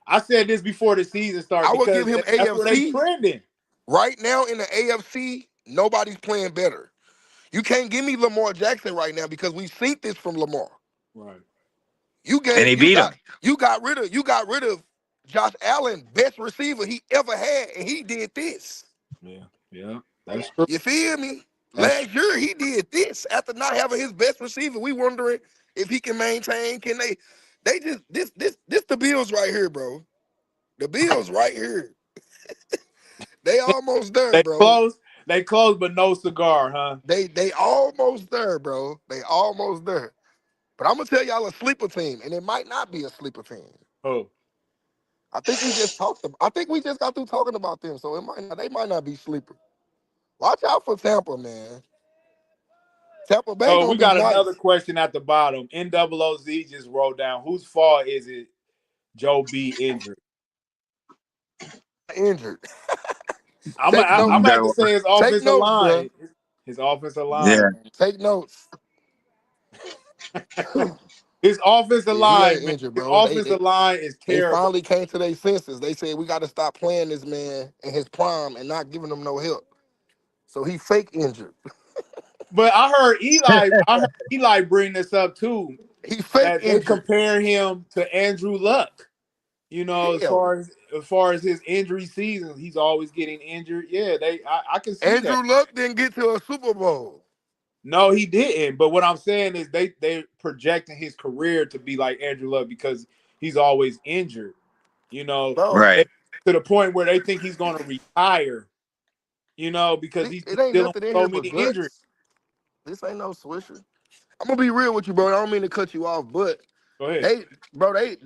Speaker 2: I said this before the season started
Speaker 6: I would give
Speaker 2: because
Speaker 6: him
Speaker 2: that's where they
Speaker 6: AFC.
Speaker 2: trending.
Speaker 6: Right now in the AFC, nobody's playing better. You can't give me Lamar Jackson right now because we've seen this from Lamar.
Speaker 2: Right.
Speaker 6: You
Speaker 4: And
Speaker 6: gave
Speaker 4: he
Speaker 6: you
Speaker 4: beat
Speaker 6: got
Speaker 4: him.
Speaker 6: you got rid of Josh Allen, best receiver he ever had, and he did this.
Speaker 2: Yeah. Yeah. That's true.
Speaker 6: You feel me?
Speaker 2: That's
Speaker 6: Last year he did this after not having his best receiver. We wondering if he can maintain. Can they? They just this the Bills right here, bro. The Bills right here. They almost there,
Speaker 2: they
Speaker 6: bro.
Speaker 2: close. They close, but no cigar, huh?
Speaker 6: They almost there, bro. They almost there. But I'm gonna tell y'all a sleeper team, and it might not be a sleeper team.
Speaker 2: Oh.
Speaker 6: I think we just talked. I think we just got through talking about them, so it might not. They might not be sleeper. Watch out for Tampa, man. Tampa Bay
Speaker 2: Oh,
Speaker 6: gonna
Speaker 2: we
Speaker 6: be
Speaker 2: got another
Speaker 6: nice.
Speaker 2: question at the bottom. NOOZ just wrote down whose fault is it Joe B injured?
Speaker 6: Injured.
Speaker 2: I'm
Speaker 6: Take
Speaker 2: I'm
Speaker 6: notes.
Speaker 2: gonna have to
Speaker 4: No.
Speaker 2: say his
Speaker 6: Take
Speaker 2: offensive
Speaker 6: notes, bro.
Speaker 2: line. His offensive
Speaker 4: Yeah.
Speaker 2: line, man.
Speaker 6: Take notes.
Speaker 2: His offensive
Speaker 6: Yeah, he ain't
Speaker 2: line, man.
Speaker 6: injured,
Speaker 2: His
Speaker 6: bro.
Speaker 2: offensive line is
Speaker 6: They
Speaker 2: terrible.
Speaker 6: finally came to their senses. They said we got to stop playing this man in his prime and not giving him no help. So he fake injured.
Speaker 2: But I heard Eli bring this up too,
Speaker 6: He fake
Speaker 2: that they
Speaker 6: injured.
Speaker 2: compare him to Andrew Luck. You know,
Speaker 6: Hell,
Speaker 2: as far as his injury season, he's always getting injured. Yeah, I can see that.
Speaker 6: Andrew Luck didn't get to a Super Bowl.
Speaker 2: No, he didn't. But what I'm saying is they projecting his career to be like Andrew Luck because he's always injured. You know,
Speaker 6: Bro,
Speaker 2: they,
Speaker 4: Right.
Speaker 2: to the point where they think he's going to retire. You know, because he's
Speaker 6: it ain't
Speaker 2: dealing with
Speaker 6: nothing in
Speaker 2: so
Speaker 6: here but
Speaker 2: many injuries.
Speaker 6: guts. This ain't no swisher. I'm gonna be real with you, bro. I don't mean to cut you off, but
Speaker 2: Go ahead.
Speaker 6: they, bro, they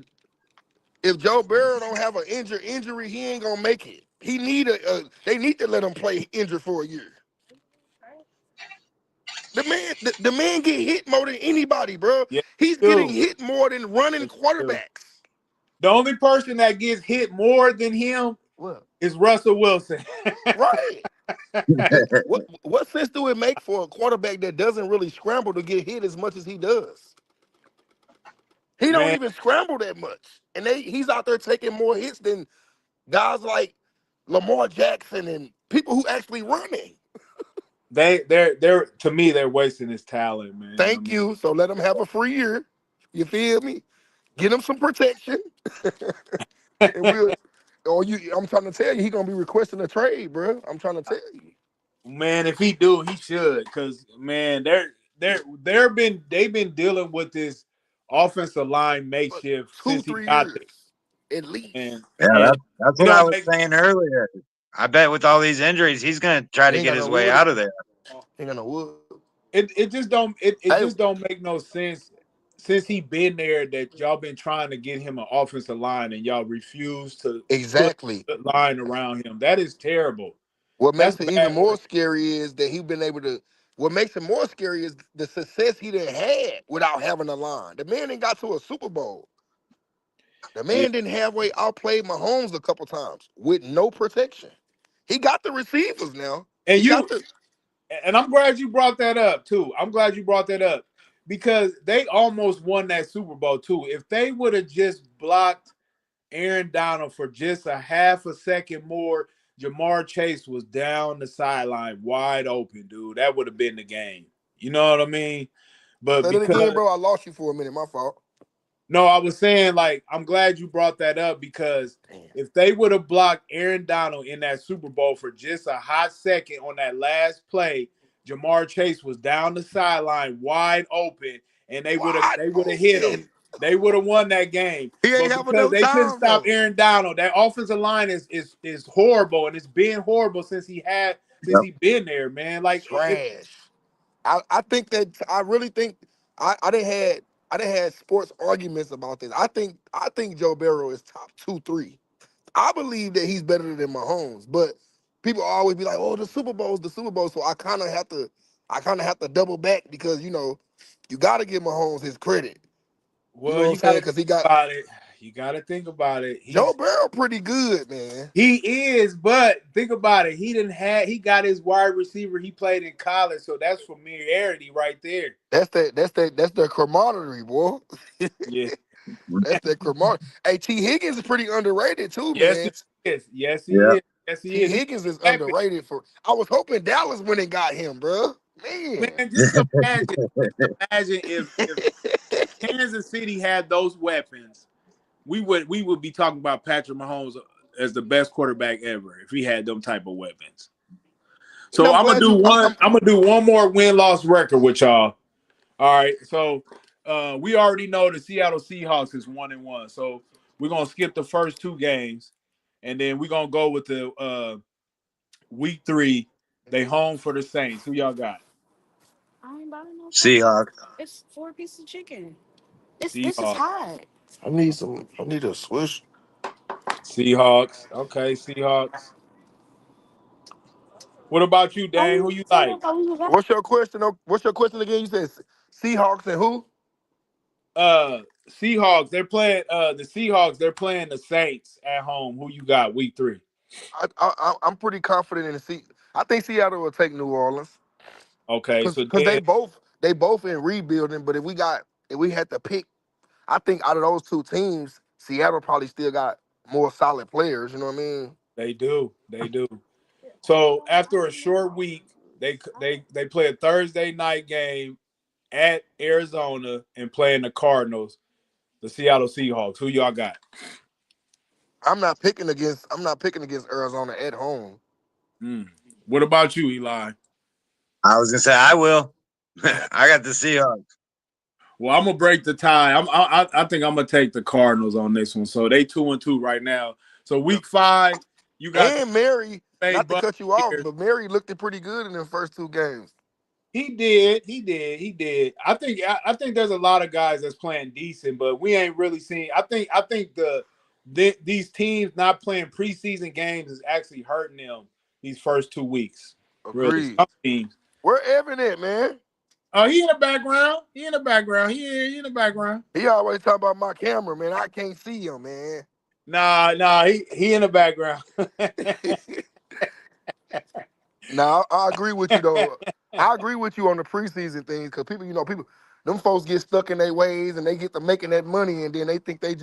Speaker 6: if Joe Burrow don't have an injury, he ain't gonna make it. He need they need to let him play injured for a year. The man get hit more than anybody, bro.
Speaker 2: Yeah,
Speaker 6: He's getting
Speaker 2: dude.
Speaker 6: hit more than running
Speaker 2: Yes, dude.
Speaker 6: quarterbacks.
Speaker 2: The only person that gets hit more than him
Speaker 6: What?
Speaker 2: is Russell Wilson.
Speaker 6: Right. What sense do it make for a quarterback that doesn't really scramble to get hit as much as he does? He don't
Speaker 2: Man,
Speaker 6: even scramble that much, and he's out there taking more hits than guys like Lamar Jackson and people who actually running.
Speaker 2: they're to me they're wasting his talent, man. I
Speaker 6: Thank
Speaker 2: mean,
Speaker 6: you. So let him have a free year. You feel me? Get him some protection, and we'll. Or you, I'm trying to tell you, he gonna be requesting a trade, bro. I'm trying to tell you.
Speaker 2: man, if he do, he should, because man, they've been dealing with this offensive line
Speaker 6: But
Speaker 2: makeshift
Speaker 6: two,
Speaker 2: since he
Speaker 6: 3 years,
Speaker 2: got
Speaker 6: at least.
Speaker 2: there,
Speaker 4: Yeah,
Speaker 2: and
Speaker 4: that's
Speaker 2: it
Speaker 4: what I
Speaker 2: don't
Speaker 4: was
Speaker 2: make
Speaker 4: saying earlier. I bet with all these injuries, he's gonna try
Speaker 6: He
Speaker 4: to
Speaker 6: ain't
Speaker 4: get
Speaker 6: got
Speaker 4: his
Speaker 6: no
Speaker 4: way
Speaker 6: wood.
Speaker 4: out of there.
Speaker 6: He ain't got no wood.
Speaker 2: it
Speaker 6: Hey,
Speaker 2: just don't make no sense since he been there that y'all been trying to get him an offensive line and y'all refuse to put
Speaker 6: exactly.
Speaker 2: a line around him. That is terrible.
Speaker 6: What
Speaker 2: That's
Speaker 6: makes it even
Speaker 2: bad
Speaker 6: more
Speaker 2: work.
Speaker 6: scary is that he been able to. What makes it more scary is the success he done had without having a line. The man ain't got to a Super Bowl. The
Speaker 2: Yeah.
Speaker 6: man didn't halfway outplay Mahomes a couple times with no protection. He got the receivers now.
Speaker 2: And
Speaker 6: He got
Speaker 2: you
Speaker 6: the
Speaker 2: and I'm glad you brought that up too. I'm glad you brought that up because they almost won that Super Bowl too. If they would have just blocked Aaron Donald for just a half a second more, Jamar Chase was down the sideline wide open, dude. That would have been the game. You know what I mean? But
Speaker 6: say that again,
Speaker 2: because
Speaker 6: bro. I lost you for a minute. My fault.
Speaker 2: no, I was saying like I'm glad you brought that up because
Speaker 6: Damn.
Speaker 2: if they would have blocked Aaron Donald in that Super Bowl for just a hot second on that last play, Jamar Chase was down the sideline wide open, and
Speaker 6: Wide
Speaker 2: they would have hit him.
Speaker 6: open.
Speaker 2: They would have won that game.
Speaker 6: He ain't
Speaker 2: But
Speaker 6: have
Speaker 2: because
Speaker 6: enough
Speaker 2: they couldn't
Speaker 6: time
Speaker 2: stop
Speaker 6: though.
Speaker 2: Aaron Donald, that offensive line is horrible, and it's been horrible since
Speaker 4: Yep.
Speaker 2: he been there, man. Like if
Speaker 6: Trash. I think that I really think I didn't had I didn't had sports arguments about this. I think Joe Burrow is top 2, 3. I believe that he's better than Mahomes, but people always be like, "Oh, the Super Bowl's the Super Bowl." So I kind of have to double back because you got to give Mahomes his credit. You know
Speaker 2: well,
Speaker 6: what I'm
Speaker 2: you got
Speaker 6: saying?
Speaker 2: to
Speaker 6: Because
Speaker 2: think
Speaker 6: he got
Speaker 2: about it. You got to think about it.
Speaker 6: Joe Burrow pretty good, man.
Speaker 2: He is, but think about it. He got his wide receiver he played in college, so that's familiarity right there.
Speaker 6: That's their camaraderie, boy.
Speaker 2: Yeah.
Speaker 6: That's that Kamar. Hey, T. Higgins is pretty underrated too,
Speaker 2: Yes,
Speaker 6: man.
Speaker 2: he is. Yes, he
Speaker 4: Yeah.
Speaker 2: is. Yes, he
Speaker 6: T.
Speaker 2: is. He's
Speaker 6: Higgins is
Speaker 2: a weapon.
Speaker 6: underrated for. I was hoping Dallas went and got him, bro. Man.
Speaker 2: Man, just imagine if Kansas City had those weapons, we would be talking about Patrick Mahomes as the best quarterback ever if he had them type of weapons.
Speaker 6: And
Speaker 2: So I'm gonna do one. I'm gonna do one more win-loss record with y'all. All right. So we already know the Seattle Seahawks is 1-1. So we're gonna skip the first two games, and then we're gonna go with the week 3. They home for the Saints. Who y'all got?
Speaker 7: I ain't buying no fucking.
Speaker 4: Seahawks.
Speaker 7: It's 4 pieces of chicken. This is
Speaker 2: Seahawks.
Speaker 7: hot.
Speaker 6: I need some. I need a swish.
Speaker 2: Seahawks. Okay, Seahawks. What about you,
Speaker 7: How
Speaker 2: Dane? Who
Speaker 7: you
Speaker 2: you
Speaker 7: say
Speaker 2: like?
Speaker 7: that? How you got?
Speaker 6: What's your question? What's your question again? You said Seahawks and who?
Speaker 2: Seahawks. They're playing the Seahawks. They're playing the Saints at home. Who you got? Week 3.
Speaker 6: I'm pretty confident in the Sea. I think Seattle will take New Orleans
Speaker 2: Okay, so
Speaker 6: because
Speaker 2: then
Speaker 6: they both in rebuilding. But if we had to pick, I think out of those two teams, Seattle probably still got more solid players. You know what I mean?
Speaker 2: they do. They do. So after a short week, they play a Thursday night game at Arizona and playing the Cardinals, the Seattle Seahawks. Who y'all got?
Speaker 6: I'm not picking against Arizona at home.
Speaker 2: Hmm. What about you, Eli?
Speaker 4: I was gonna say I will. I got the Seahawks.
Speaker 2: Well, I'm gonna break the tie. I think I'm gonna take the Cardinals on this one. So they 2-2 right now. So week 5, you got the
Speaker 6: And Mary,
Speaker 2: Bay
Speaker 6: not to cut you off,
Speaker 2: Buccaneers.
Speaker 6: but Mary looked it pretty good in the first two games.
Speaker 2: He did. He did. He did. I think there's a lot of guys that's playing decent, but we ain't really seen. I think these teams not playing preseason games is actually hurting them these first 2 weeks. Really,
Speaker 6: Agreed.
Speaker 2: some teams.
Speaker 6: Where Evan at, man?
Speaker 2: Oh, he in the background. He in the background. He in the background.
Speaker 6: He always talk about my camera, man. I can't see him, man.
Speaker 2: Nah. He in the background.
Speaker 6: Now I agree with you though. I agree with you on the preseason things because people, them folks get stuck in their ways and they get to making that money and then they think they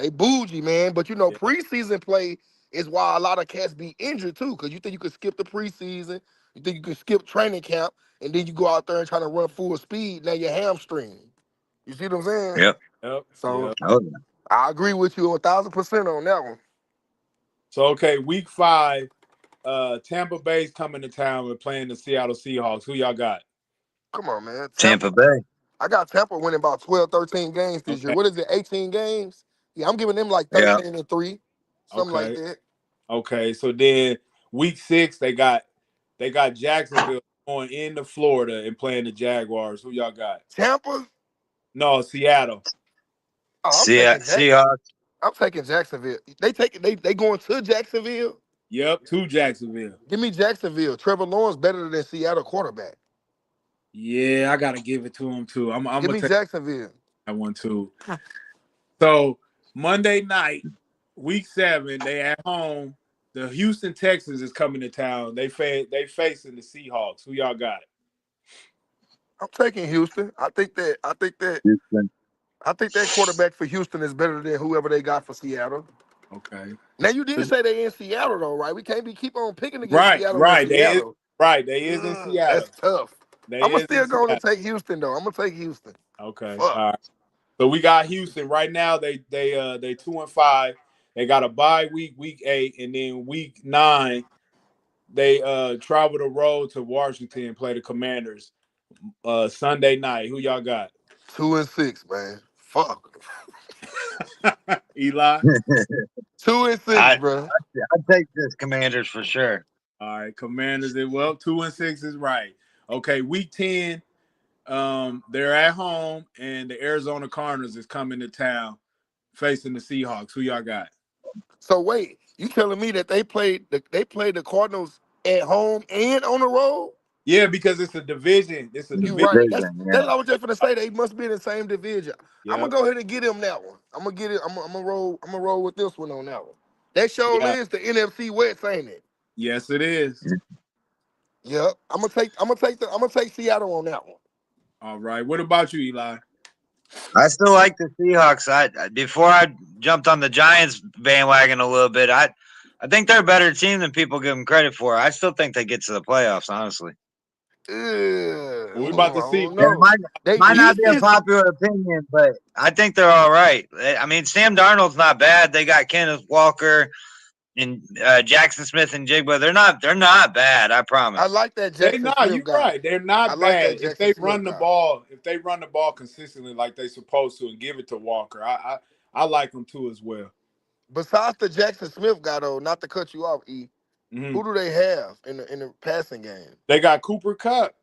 Speaker 6: bougie, man. But
Speaker 2: Yeah.
Speaker 6: preseason play is why a lot of cats be injured too because you think you could skip the preseason, you think you could skip training camp, and then you go out there and try to run full speed. Now you're hamstring. You see what I'm saying?
Speaker 4: Yep.
Speaker 2: Yep.
Speaker 6: So
Speaker 2: Yep.
Speaker 4: Oh, yeah.
Speaker 6: I agree with you 1,000% on that one.
Speaker 2: So okay, week 5. Tampa Bay's coming to town. We're playing the Seattle Seahawks. Who y'all got?
Speaker 6: Come on, man.
Speaker 4: Tampa Bay.
Speaker 6: I got Tampa winning about 12, 13 games this year.
Speaker 2: Okay.
Speaker 6: What is it, 18 games? Yeah, I'm giving them like
Speaker 4: Yeah.
Speaker 6: 13-3, something like
Speaker 2: Okay.
Speaker 6: that.
Speaker 2: Okay. So then week 6, they got Jacksonville going into Florida and playing the Jaguars. Who y'all got?
Speaker 6: Tampa?
Speaker 2: No, Seattle.
Speaker 6: Oh,
Speaker 4: Seahawks.
Speaker 6: I'm taking Jacksonville. They going to Jacksonville?
Speaker 2: Yep, to Jacksonville.
Speaker 6: Give me Jacksonville. Trevor Lawrence better than Seattle quarterback.
Speaker 2: Yeah, I gotta give it to him too. I'm
Speaker 6: Give
Speaker 2: gonna
Speaker 6: me
Speaker 2: take
Speaker 6: Jacksonville.
Speaker 2: that one too. So Monday night, week 7, they at home. The Houston Texans is coming to town. They facing the Seahawks. Who y'all got?
Speaker 6: I'm taking Houston.
Speaker 4: Houston.
Speaker 6: I think that quarterback for Houston is better than whoever they got for Seattle.
Speaker 2: Okay.
Speaker 6: Now you did say they in Seattle though, right? We can't be keep on picking against
Speaker 2: Right,
Speaker 6: Seattle in
Speaker 2: right.
Speaker 6: Seattle.
Speaker 2: They is in
Speaker 6: That's
Speaker 2: Seattle.
Speaker 6: tough.
Speaker 2: They
Speaker 6: I'm gonna
Speaker 2: is in
Speaker 6: still go to
Speaker 2: Seattle.
Speaker 6: take Houston though. I'm gonna take Houston.
Speaker 2: Okay.
Speaker 6: Fuck.
Speaker 2: All right. So we got Houston right now. They 2-5. They got a bye week 8, and then week 9 they travel the road to Washington and play the Commanders Sunday night. Who y'all got?
Speaker 6: 2-6, man. Fuck.
Speaker 2: Eli.
Speaker 6: 2-6, bro.
Speaker 4: I take this Commanders for sure.
Speaker 2: All right, Commanders. Well, 2-6 is right. Okay, week 10. They're at home, and the Arizona Cardinals is coming to town facing the Seahawks. Who y'all got?
Speaker 6: So wait, you telling me that they played the Cardinals at home and on the road?
Speaker 2: Yeah, because it's a division. It's a
Speaker 6: You
Speaker 2: division.
Speaker 6: right. That's
Speaker 4: Division,
Speaker 6: that's
Speaker 4: yeah.
Speaker 6: what I was just gonna say. They must be in the same division. I'm
Speaker 2: Yep.
Speaker 6: gonna go ahead and get him that one. I'm gonna get it. I'm gonna roll. I'm gonna roll with this one on that one. That show
Speaker 2: Yeah.
Speaker 6: is the NFC West, ain't it?
Speaker 2: Yes, it is.
Speaker 6: Yep. I'm gonna take Seattle on that one.
Speaker 2: All right. What about you, Eli?
Speaker 4: I still like the Seahawks. Before I jumped on the Giants bandwagon a little bit, I think they're a better team than people give them credit for. I still think they get to the playoffs, honestly.
Speaker 2: Well, we about
Speaker 6: I
Speaker 2: to see.
Speaker 6: don't
Speaker 4: Yeah,
Speaker 6: know. They
Speaker 4: might not be a
Speaker 6: defense.
Speaker 4: popular opinion, but I think they're all right. I mean, Sam Darnold's not bad. They got Kenneth Walker and Jackson Smith and Jigba. They're not bad. I
Speaker 6: I
Speaker 4: promise.
Speaker 6: like that
Speaker 2: They
Speaker 6: Jackson
Speaker 2: not.
Speaker 6: Smith
Speaker 2: You're
Speaker 6: guy.
Speaker 2: right. They're
Speaker 6: I
Speaker 2: not
Speaker 6: like that
Speaker 2: bad if
Speaker 6: Jackson
Speaker 2: they
Speaker 6: Smith
Speaker 2: run the
Speaker 6: guy.
Speaker 2: ball. If they run the ball consistently like they supposed to and give it to Walker, I like them too as well.
Speaker 6: Besides the Jackson Smith guy, though, not to cut you off, E.
Speaker 2: Hmm.
Speaker 6: Who do they have in the passing game?
Speaker 2: They got Cooper Cup.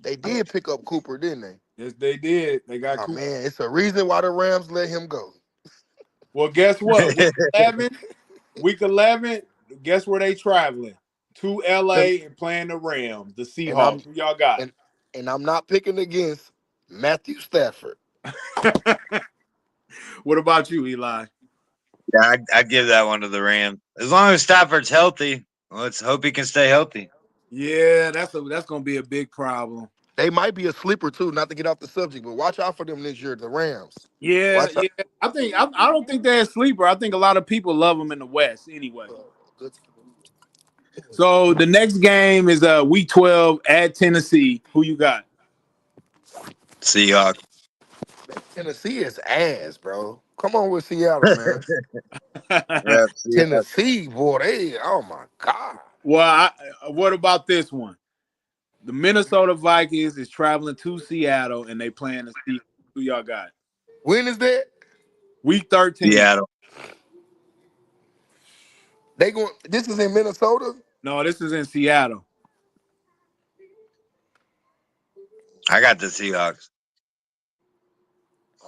Speaker 6: They did pick up Cooper, didn't they?
Speaker 2: Yes, they did. They got
Speaker 6: Oh
Speaker 2: Cooper.
Speaker 6: man, it's a reason why the Rams let him go.
Speaker 2: Well, guess what? Week 11. Week 11. Guess where they traveling? To
Speaker 6: And
Speaker 2: LA and playing the Rams, the
Speaker 6: and I'm
Speaker 2: Seahawks. Who y'all got?
Speaker 6: and and I'm not picking against Matthew Stafford.
Speaker 2: What about you, Eli?
Speaker 4: Yeah, I'd give that one to the Rams. As long as Stafford's healthy, let's hope he can stay healthy.
Speaker 2: Yeah, that's gonna be a big problem.
Speaker 6: They might be a sleeper too, not to get off the subject, but watch out for them this year, the Rams.
Speaker 2: Yeah,
Speaker 6: Watch
Speaker 2: yeah.
Speaker 6: out.
Speaker 2: I don't think they're a sleeper. I think a lot of people love them in the West anyway. So the next game is week 12 at Tennessee. Who you got?
Speaker 4: Seahawks.
Speaker 6: Tennessee is ass, bro. Come on with Seattle, man.
Speaker 4: Yeah, Seahawks.
Speaker 6: Tennessee, boy, oh my God.
Speaker 2: Well, what about this one? The Minnesota Vikings is traveling to Seattle and they playing the Seahawks. Who y'all got?
Speaker 6: When is that?
Speaker 2: Week 13.
Speaker 4: Seattle.
Speaker 6: This is in Minnesota?
Speaker 2: No, this is in Seattle.
Speaker 4: I got the Seahawks.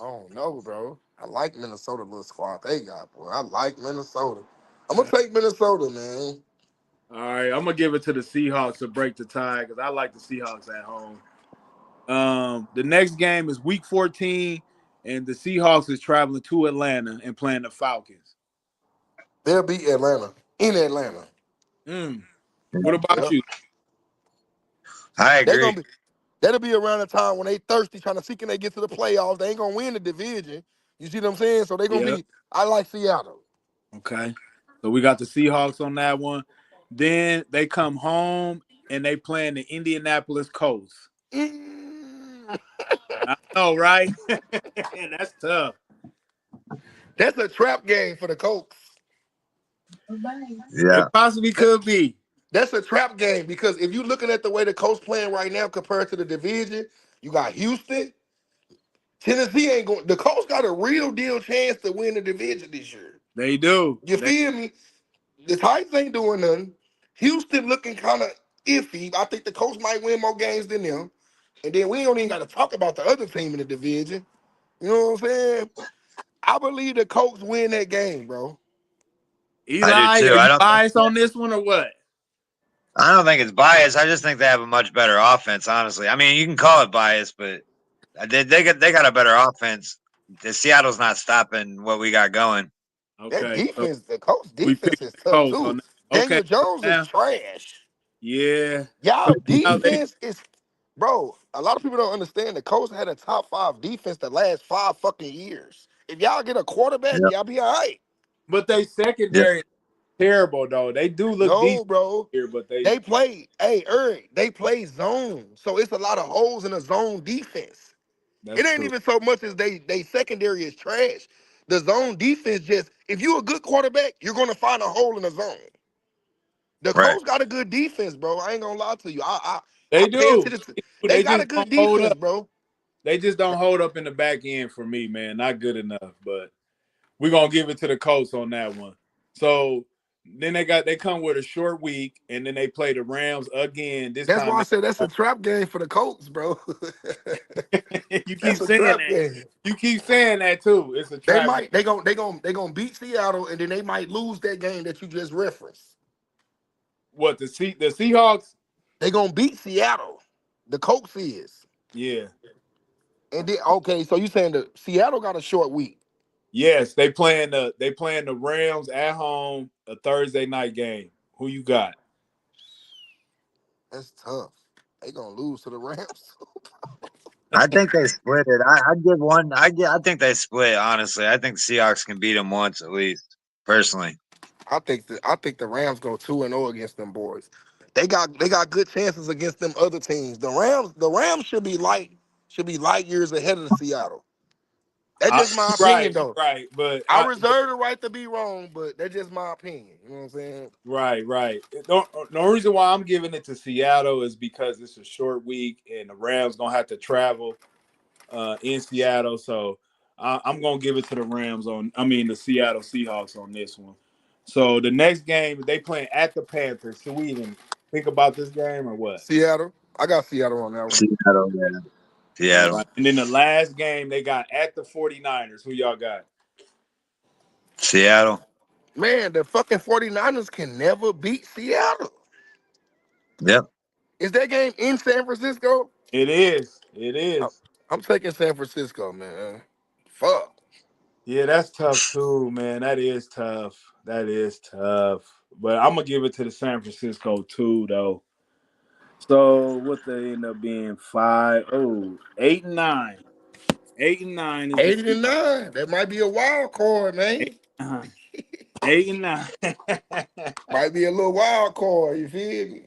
Speaker 6: I don't know, bro. I like Minnesota little squad they got, boy. I like Minnesota. I'm gonna take Minnesota, man.
Speaker 2: All right, I'm gonna give it to the Seahawks to break the tie because I like the Seahawks at home. The next game is Week 14, and the Seahawks is traveling to Atlanta and playing the Falcons.
Speaker 6: They'll beat Atlanta in Atlanta.
Speaker 2: Mm. What about
Speaker 6: Yep.
Speaker 2: you?
Speaker 4: I
Speaker 6: They
Speaker 4: agree.
Speaker 6: gonna be that'll be around the time when they thirsty trying to see can they get to the playoffs. They ain't gonna win the division. You see what I'm saying? So they gonna
Speaker 2: Yeah.
Speaker 6: be I like Seattle.
Speaker 2: Okay. So we got the Seahawks on that one. Then they come home and they playing the Indianapolis Colts.
Speaker 6: Mm.
Speaker 2: I know, right? That's tough.
Speaker 6: That's a trap game for the Colts.
Speaker 4: Yeah.
Speaker 2: It possibly
Speaker 6: That-
Speaker 2: could be.
Speaker 6: That's a trap game because if you're looking at the way the Colts playing right now compared to the division, you got Houston. Tennessee ain't going. The Colts got a real deal chance to win the division this year.
Speaker 2: They do.
Speaker 6: You feel me? The Titans ain't doing nothing. Houston looking kind of iffy. I think the Colts might win more games than them. And then we don't even got to talk about the other team in the division. You know what I'm saying? I believe the Colts win that game, bro.
Speaker 4: I do
Speaker 2: Eli,
Speaker 4: too.
Speaker 2: are you biased on this one or what?
Speaker 4: I don't think it's bias. I just think they have a much better offense, honestly. I mean, you can call it bias, but they got a better offense. The Seattle's not stopping what we got going.
Speaker 6: That
Speaker 2: Okay. So
Speaker 6: defense, the Colts
Speaker 2: we
Speaker 6: defense
Speaker 2: picked
Speaker 6: is
Speaker 2: the
Speaker 6: tough
Speaker 2: Colts
Speaker 6: too.
Speaker 2: on that. Okay.
Speaker 6: Daniel
Speaker 2: So
Speaker 6: Jones is
Speaker 2: now,
Speaker 6: trash.
Speaker 2: yeah. So
Speaker 6: Y'all
Speaker 2: now they
Speaker 6: defense is, bro. A lot of people don't understand. The Colts had a top 5 defense the last 5 fucking years. If y'all get a quarterback,
Speaker 4: Yep.
Speaker 6: y'all be all right.
Speaker 2: but they
Speaker 4: Yep.
Speaker 2: secondary is terrible though. They do look
Speaker 6: No,
Speaker 2: decent
Speaker 6: bro.
Speaker 2: here, but they
Speaker 6: They play, hey, Eric, they play zone. So it's a lot of holes in the zone defense. It
Speaker 2: that's
Speaker 6: ain't
Speaker 2: true.
Speaker 6: even so much as they secondary is trash. The zone defense just, if you a good quarterback, you're gonna find a hole in the zone. The
Speaker 4: Right.
Speaker 6: Colts got a good defense, bro. I ain't gonna lie to you. I
Speaker 2: They
Speaker 6: pay
Speaker 2: do.
Speaker 6: attention to,
Speaker 2: They do.
Speaker 6: they
Speaker 2: They
Speaker 6: got a
Speaker 2: just
Speaker 6: good
Speaker 2: don't hold
Speaker 6: defense,
Speaker 2: up.
Speaker 6: bro.
Speaker 2: They just don't hold up in the back end for me, man. Not good enough. But we're gonna give it to the Colts on that one. So then they come with a short week, and then they play the Rams again. This
Speaker 6: That's why
Speaker 2: time
Speaker 6: I
Speaker 2: at
Speaker 6: said that's a
Speaker 2: home.
Speaker 6: trap game for the Colts, bro.
Speaker 2: You keep
Speaker 6: That's a
Speaker 2: saying
Speaker 6: trap
Speaker 2: that.
Speaker 6: game.
Speaker 2: You keep saying that too. It's a
Speaker 6: They
Speaker 2: trap game.
Speaker 6: might they gonna beat Seattle and then they might lose that game that you just referenced.
Speaker 2: What the Seahawks?
Speaker 6: They gonna beat Seattle. The Colts is.
Speaker 2: Yeah.
Speaker 6: And then okay, so you saying the Seattle got a short week.
Speaker 2: Yes, they playing the Rams at home, a Thursday night game. Who you got?
Speaker 6: That's tough. They gonna lose to the Rams.
Speaker 4: I think they split it. I'd give one. I think they split. Honestly, I think Seahawks can beat them once at least. Personally,
Speaker 6: I think the Rams go 2-0 against them boys. They got good chances against them other teams. The Rams should be light years ahead of the Seattle. That's just my opinion
Speaker 2: You
Speaker 6: though.
Speaker 2: right, but
Speaker 6: I reserve the right to be wrong, but that's just my opinion. You know what I'm saying?
Speaker 2: right. The only reason why I'm giving it to Seattle is because it's a short week and the Rams gonna have to travel in Seattle, so I'm gonna give it to the Rams the Seattle Seahawks on this one. So the next game they playing at the Panthers. Should we even think about this game or what?
Speaker 6: Seattle. I got Seattle on that one.
Speaker 4: Seattle, yeah,
Speaker 2: All
Speaker 4: Seattle,
Speaker 2: right. And then the last game they got at the 49ers. Who y'all got?
Speaker 4: Seattle.
Speaker 6: Man, the fucking 49ers can never beat Seattle.
Speaker 4: Yep.
Speaker 6: Is that game in San Francisco?
Speaker 2: It is. It
Speaker 6: I'm,
Speaker 2: is.
Speaker 6: I'm taking San Francisco, man. Fuck.
Speaker 2: Yeah, that's tough too, man. That is tough. That is tough. But I'm gonna give it to the San Francisco too, though. So what they end up being 8-9. 8-9 is the
Speaker 6: 80
Speaker 2: Seahawks.
Speaker 6: to 9. That might be a wild card, man.
Speaker 2: 8-9. 8-9.
Speaker 6: Might be a little wild card, you feel me?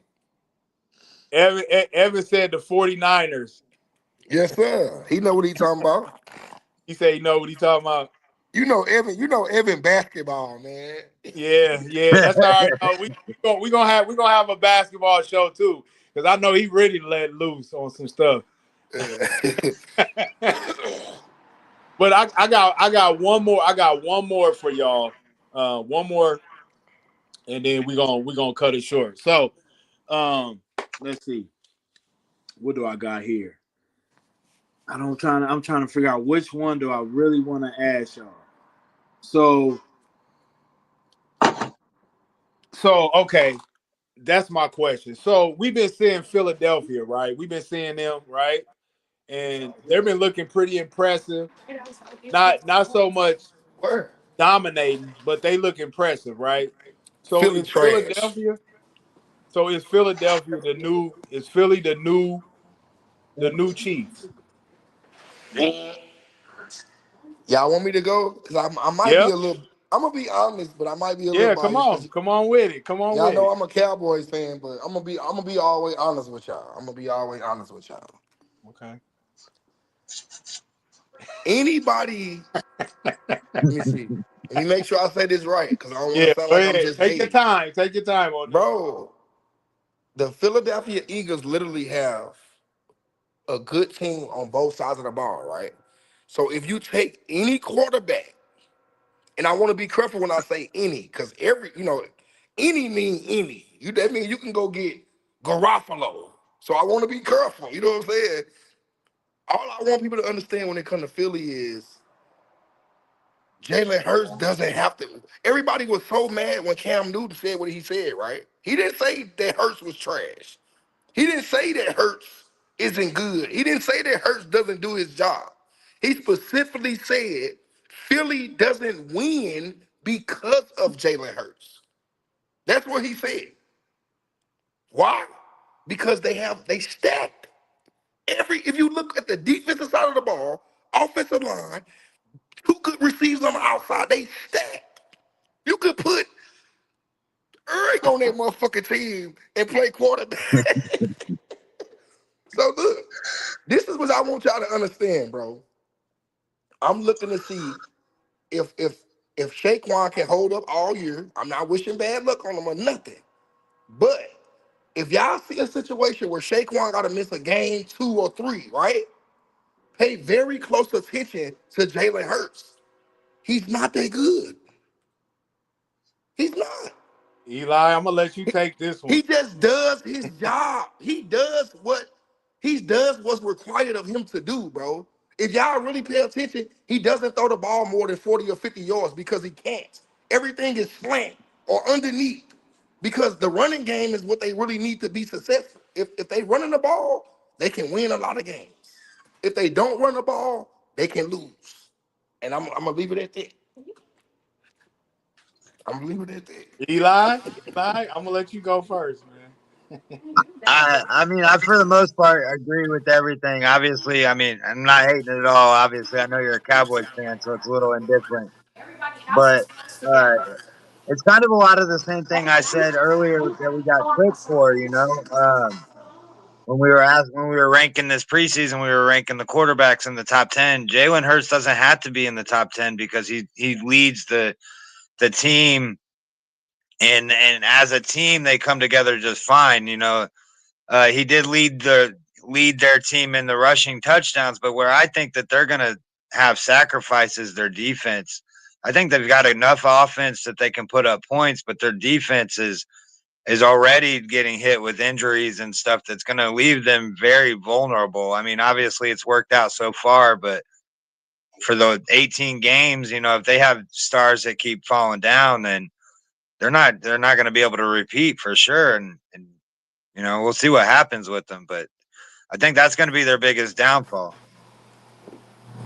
Speaker 2: Evan said the 49ers.
Speaker 6: Yes, sir. He know what he talking about.
Speaker 2: He said you know what he talking about.
Speaker 6: You know Evan basketball, man.
Speaker 2: Yeah. That's all right. We gonna have a basketball show too. Because I know he ready to let loose on some stuff. But I got one more. I got one more for y'all. One more, and then we gonna cut it short. So, let's see. What do I got here? I'm trying to figure out which one do I really want to ask y'all. So okay, that's my question. So we've been seeing Philadelphia, right? We've been seeing them, right? And they've been looking pretty impressive. Not so much
Speaker 6: Where?
Speaker 2: dominating, but they look impressive, right? So
Speaker 6: Philly
Speaker 2: is
Speaker 6: trash.
Speaker 2: Philadelphia? So is Philadelphia the new? Is Philly the new Chiefs?
Speaker 6: Y'all want me to go? Cause I might be
Speaker 2: Yep.
Speaker 6: a little. I'm gonna be honest, but I might be a little
Speaker 2: Yeah.
Speaker 6: biased. Cause
Speaker 2: Come on with it. Come on
Speaker 6: y'all
Speaker 2: with
Speaker 6: know
Speaker 2: it.
Speaker 6: I'm a Cowboys fan, but I'm gonna be always honest with y'all. I'm gonna be always honest with y'all.
Speaker 2: Okay.
Speaker 6: Anybody, let me see. Let me make sure I say this right, because I don't want to
Speaker 2: Yeah.
Speaker 6: sound
Speaker 2: Go
Speaker 6: like I'm
Speaker 2: ahead.
Speaker 6: just hating.
Speaker 2: Take your time on this.
Speaker 6: Bro, the Philadelphia Eagles literally have a good team on both sides of the ball, right? So if you take any quarterback, and I want to be careful when I say any, because any mean any. That means you can go get Garofalo. So I want to be careful. You know what I'm saying? All I want people to understand when it comes to Philly is Jalen Hurts doesn't have to. Everybody was so mad when Cam Newton said what he said, right? He didn't say that Hurts was trash. He didn't say that Hurts isn't good. He didn't say that Hurts doesn't do his job. He specifically said Philly doesn't win because of Jalen Hurts. That's what he said. Why? Because they stacked. If you look at the defensive side of the ball, offensive line, two good receivers on the outside, they stacked. You could put Eric on that motherfucking team and play quarterback. So look, this is what I want y'all to understand, bro. I'm looking to see if Shaquan can hold up all year. I'm not wishing bad luck on him or nothing. But if y'all see a situation where Shaquan got to miss a game, 2 or 3, right? Pay very close attention to Jalen Hurts. He's not that good. He's not.
Speaker 2: Eli, I'm gonna let you take this one.
Speaker 6: He just does his job. He does what's required of him to do, bro. If y'all really pay attention, he doesn't throw the ball more than 40 or 50 yards because he can't. Everything is slant or underneath because the running game is what they really need to be successful. If they running the ball, they can win a lot of games. If they don't run the ball, they can lose. And I'm gonna leave it at that. I'm gonna leave it at that.
Speaker 2: Eli, I'm gonna let you go first, man.
Speaker 4: I mean, I for the most part agree with everything. Obviously, I mean, I'm not hating it at all. Obviously, I know you're a Cowboys fan, so it's a little indifferent. But uh, it's kind of a lot of the same thing I said earlier that we got clipped for. When we were ranking this preseason, we were ranking the quarterbacks in the top 10. Jalen Hurts doesn't have to be in the top 10 because he leads the team, and as a team they come together just fine. He did lead their team in the rushing touchdowns, but where I think that they're gonna have sacrifices their defense. I think they've got enough offense that they can put up points, but their defense is already getting hit with injuries and stuff that's going to leave them very vulnerable. I mean, obviously it's worked out so far, but for the 18 games, if they have stars that keep falling down, then they're not going to be able to repeat for sure. And we'll see what happens with them, but I think that's going to be their biggest downfall.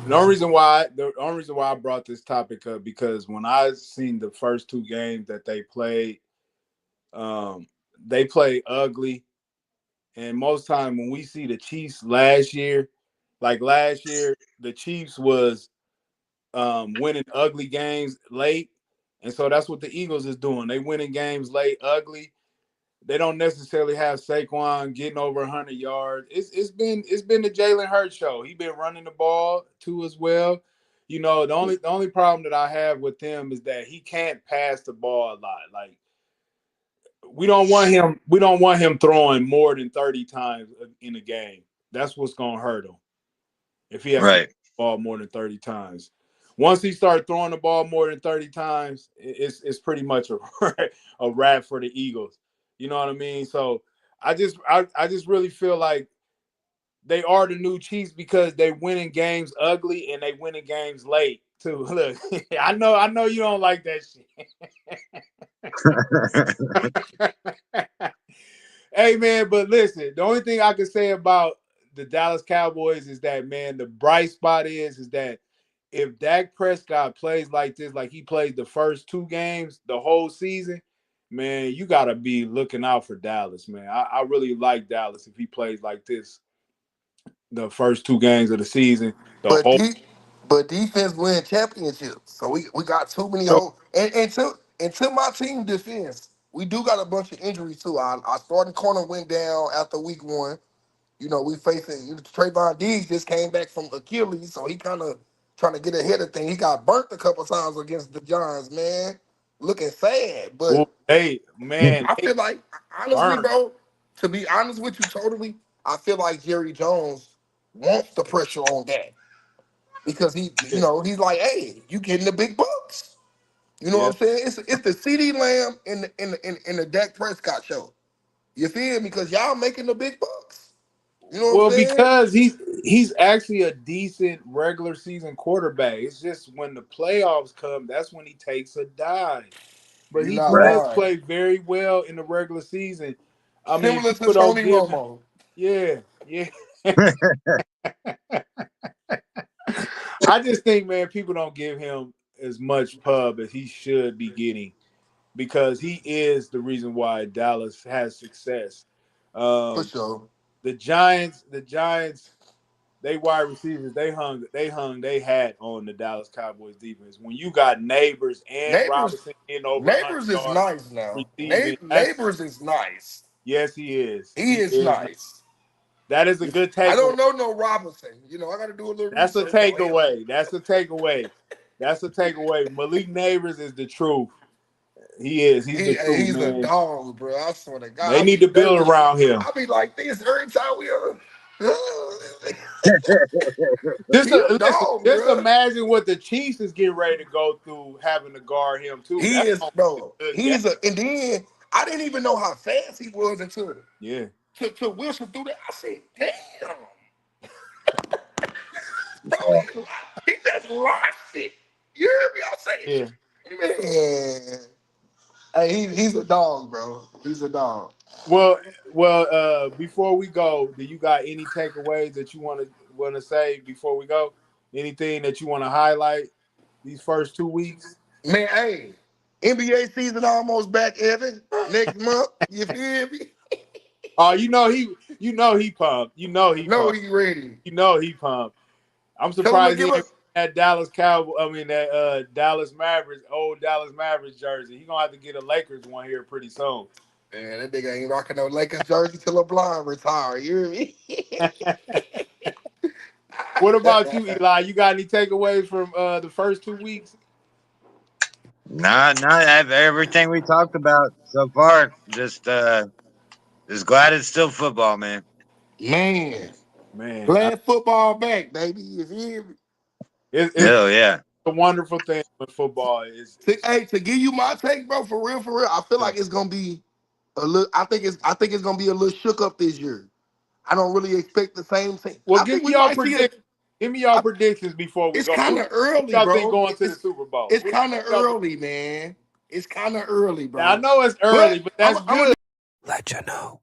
Speaker 2: The only reason why I brought this topic up because when I seen the first two games that they played ugly, and most time when we see the Chiefs last year, the Chiefs was winning ugly games late, and so that's what the Eagles is doing. They winning games late, ugly. They don't necessarily have Saquon getting over 100 yards. It's been the Jalen Hurts show. He been running the ball too as well. The only problem that I have with him is that he can't pass the ball a lot. Like we don't want him throwing more than 30 times in a game. That's what's gonna hurt him if he has to throw
Speaker 4: Right.
Speaker 2: the ball more than 30 times. Once he starts throwing the ball more than 30 times, it's pretty much a wrap for the Eagles. You know what I mean? So I just really feel like they are the new Chiefs because they winning games ugly and they winning games late too. Look, I know you don't like that shit. Hey man, but listen, the only thing I can say about the Dallas Cowboys is that, man, the bright spot is that if Dak Prescott plays like this, like he played the first two games, the whole season, man, you got to be looking out for Dallas, man. I really like Dallas if he plays like this the first two games of the season. The
Speaker 6: But
Speaker 2: whole
Speaker 6: but defense win championships. So we got too many holes. And to my team defense, we do got a bunch of injuries too. Our starting corner went down after week one. We facing Trayvon Diggs just came back from Achilles, so he kind of trying to get ahead of things. He got burnt a couple times against the Giants, man. Looking sad. But
Speaker 2: hey man,
Speaker 6: I
Speaker 2: they
Speaker 6: feel like, honestly,
Speaker 2: burnt.
Speaker 6: bro, to be honest with you totally, I feel like Jerry Jones wants the pressure on that. Because
Speaker 2: Yeah,
Speaker 6: he's like, hey, you getting the big bucks. You know
Speaker 2: yeah.
Speaker 6: what I'm saying? It's the CD Lamb in the Dak Prescott show. You feel me? Because y'all making the big bucks. You know what I'm
Speaker 2: Well,
Speaker 6: saying?
Speaker 2: because he's actually a decent regular season quarterback. It's just when the playoffs come, that's when he takes a dive. But
Speaker 6: You're
Speaker 2: he
Speaker 6: not
Speaker 4: Right.
Speaker 2: does
Speaker 6: lying.
Speaker 2: play very well in the regular season. I mean,
Speaker 6: Similar to
Speaker 2: people don't
Speaker 6: Tony
Speaker 2: give him.
Speaker 6: Romo.
Speaker 2: Yeah, yeah. I just think, man, people don't give him as much pub as he should be getting because he is the reason why Dallas has success.
Speaker 6: For
Speaker 2: Um,
Speaker 6: sure.
Speaker 2: the Giants, they wide receivers, they hung they hat on the Dallas Cowboys defense. When you got Neighbors and
Speaker 6: Neighbors
Speaker 2: Robinson in over 100
Speaker 6: Neighbors is
Speaker 2: yards
Speaker 6: nice now.
Speaker 2: receiving,
Speaker 6: Neighbors is nice.
Speaker 2: yes, he is.
Speaker 6: He
Speaker 2: He
Speaker 6: is
Speaker 2: is.
Speaker 6: nice.
Speaker 2: That is a good
Speaker 6: I
Speaker 2: takeaway.
Speaker 6: don't know no Robinson. I got to do a little
Speaker 2: That's a
Speaker 6: research on him.
Speaker 2: takeaway. That's a takeaway. That's a takeaway. Malik Neighbors is the truth. He is. He's the truth,
Speaker 6: He's a
Speaker 2: man.
Speaker 6: dog, bro. I swear to
Speaker 2: They
Speaker 6: God, I
Speaker 2: need
Speaker 6: be
Speaker 2: to build
Speaker 6: nervous.
Speaker 2: around him.
Speaker 6: I be like this every time we are.
Speaker 2: Just
Speaker 6: He a
Speaker 2: listen.
Speaker 6: dog,
Speaker 2: Just
Speaker 6: bro.
Speaker 2: imagine what the Chiefs is getting ready to go through having to guard him too.
Speaker 6: He
Speaker 2: That's
Speaker 6: is,
Speaker 2: gonna be
Speaker 6: bro.
Speaker 2: a good game.
Speaker 6: He's and then I didn't even know how fast he was until
Speaker 2: Yeah,
Speaker 6: to Wilson threw that. I said, damn, bro,
Speaker 4: Yeah.
Speaker 6: he just lost it. You heard me? I
Speaker 2: yeah.
Speaker 6: say, man. Hey, he's a dog, bro. He's a dog.
Speaker 2: Well, before we go, do you got any takeaways that you want to say before we go? Anything that you want to highlight these first 2 weeks?
Speaker 6: Man, hey, NBA season almost back, Evan. Next month, you feel me?
Speaker 2: Oh, he pumped.
Speaker 6: I know he ready.
Speaker 2: He pumped. I'm
Speaker 6: Tell him to
Speaker 2: surprised he
Speaker 6: give
Speaker 2: ain't
Speaker 6: us.
Speaker 2: that Dallas Cowboy. I mean that Dallas Mavericks, old Dallas Mavericks jersey. He gonna have to get a Lakers one here pretty soon.
Speaker 6: Man, that nigga ain't rocking no Lakers jersey till LeBron retire. You hear me?
Speaker 2: What about you, Eli? You got any takeaways from the first 2 weeks?
Speaker 4: Nah, everything we talked about so far. Just glad it's still football, man.
Speaker 6: Man,
Speaker 2: Man,
Speaker 6: glad football back, baby. You hear me?
Speaker 2: it's
Speaker 4: Hell yeah.
Speaker 2: a wonderful thing with football.
Speaker 6: To give you my take, bro, for real, I feel like it's gonna be a little. I think it's gonna be a little shook up this year. I don't really expect the same thing.
Speaker 2: Well,
Speaker 6: I
Speaker 2: give
Speaker 6: think
Speaker 2: me
Speaker 6: we
Speaker 2: y'all
Speaker 6: might see it.
Speaker 2: predict. Give me y'all predictions before we
Speaker 6: It's
Speaker 2: go.
Speaker 6: kind
Speaker 2: Who
Speaker 6: of early,
Speaker 2: y'all think
Speaker 6: bro.
Speaker 2: going to the Super Bowl?
Speaker 6: It's kind of early, man. It's kind of early,
Speaker 2: Now, I
Speaker 6: bro.
Speaker 2: know it's
Speaker 6: But
Speaker 2: early, but
Speaker 6: I'm
Speaker 2: that's
Speaker 6: gonna
Speaker 2: good.
Speaker 1: LetCha know.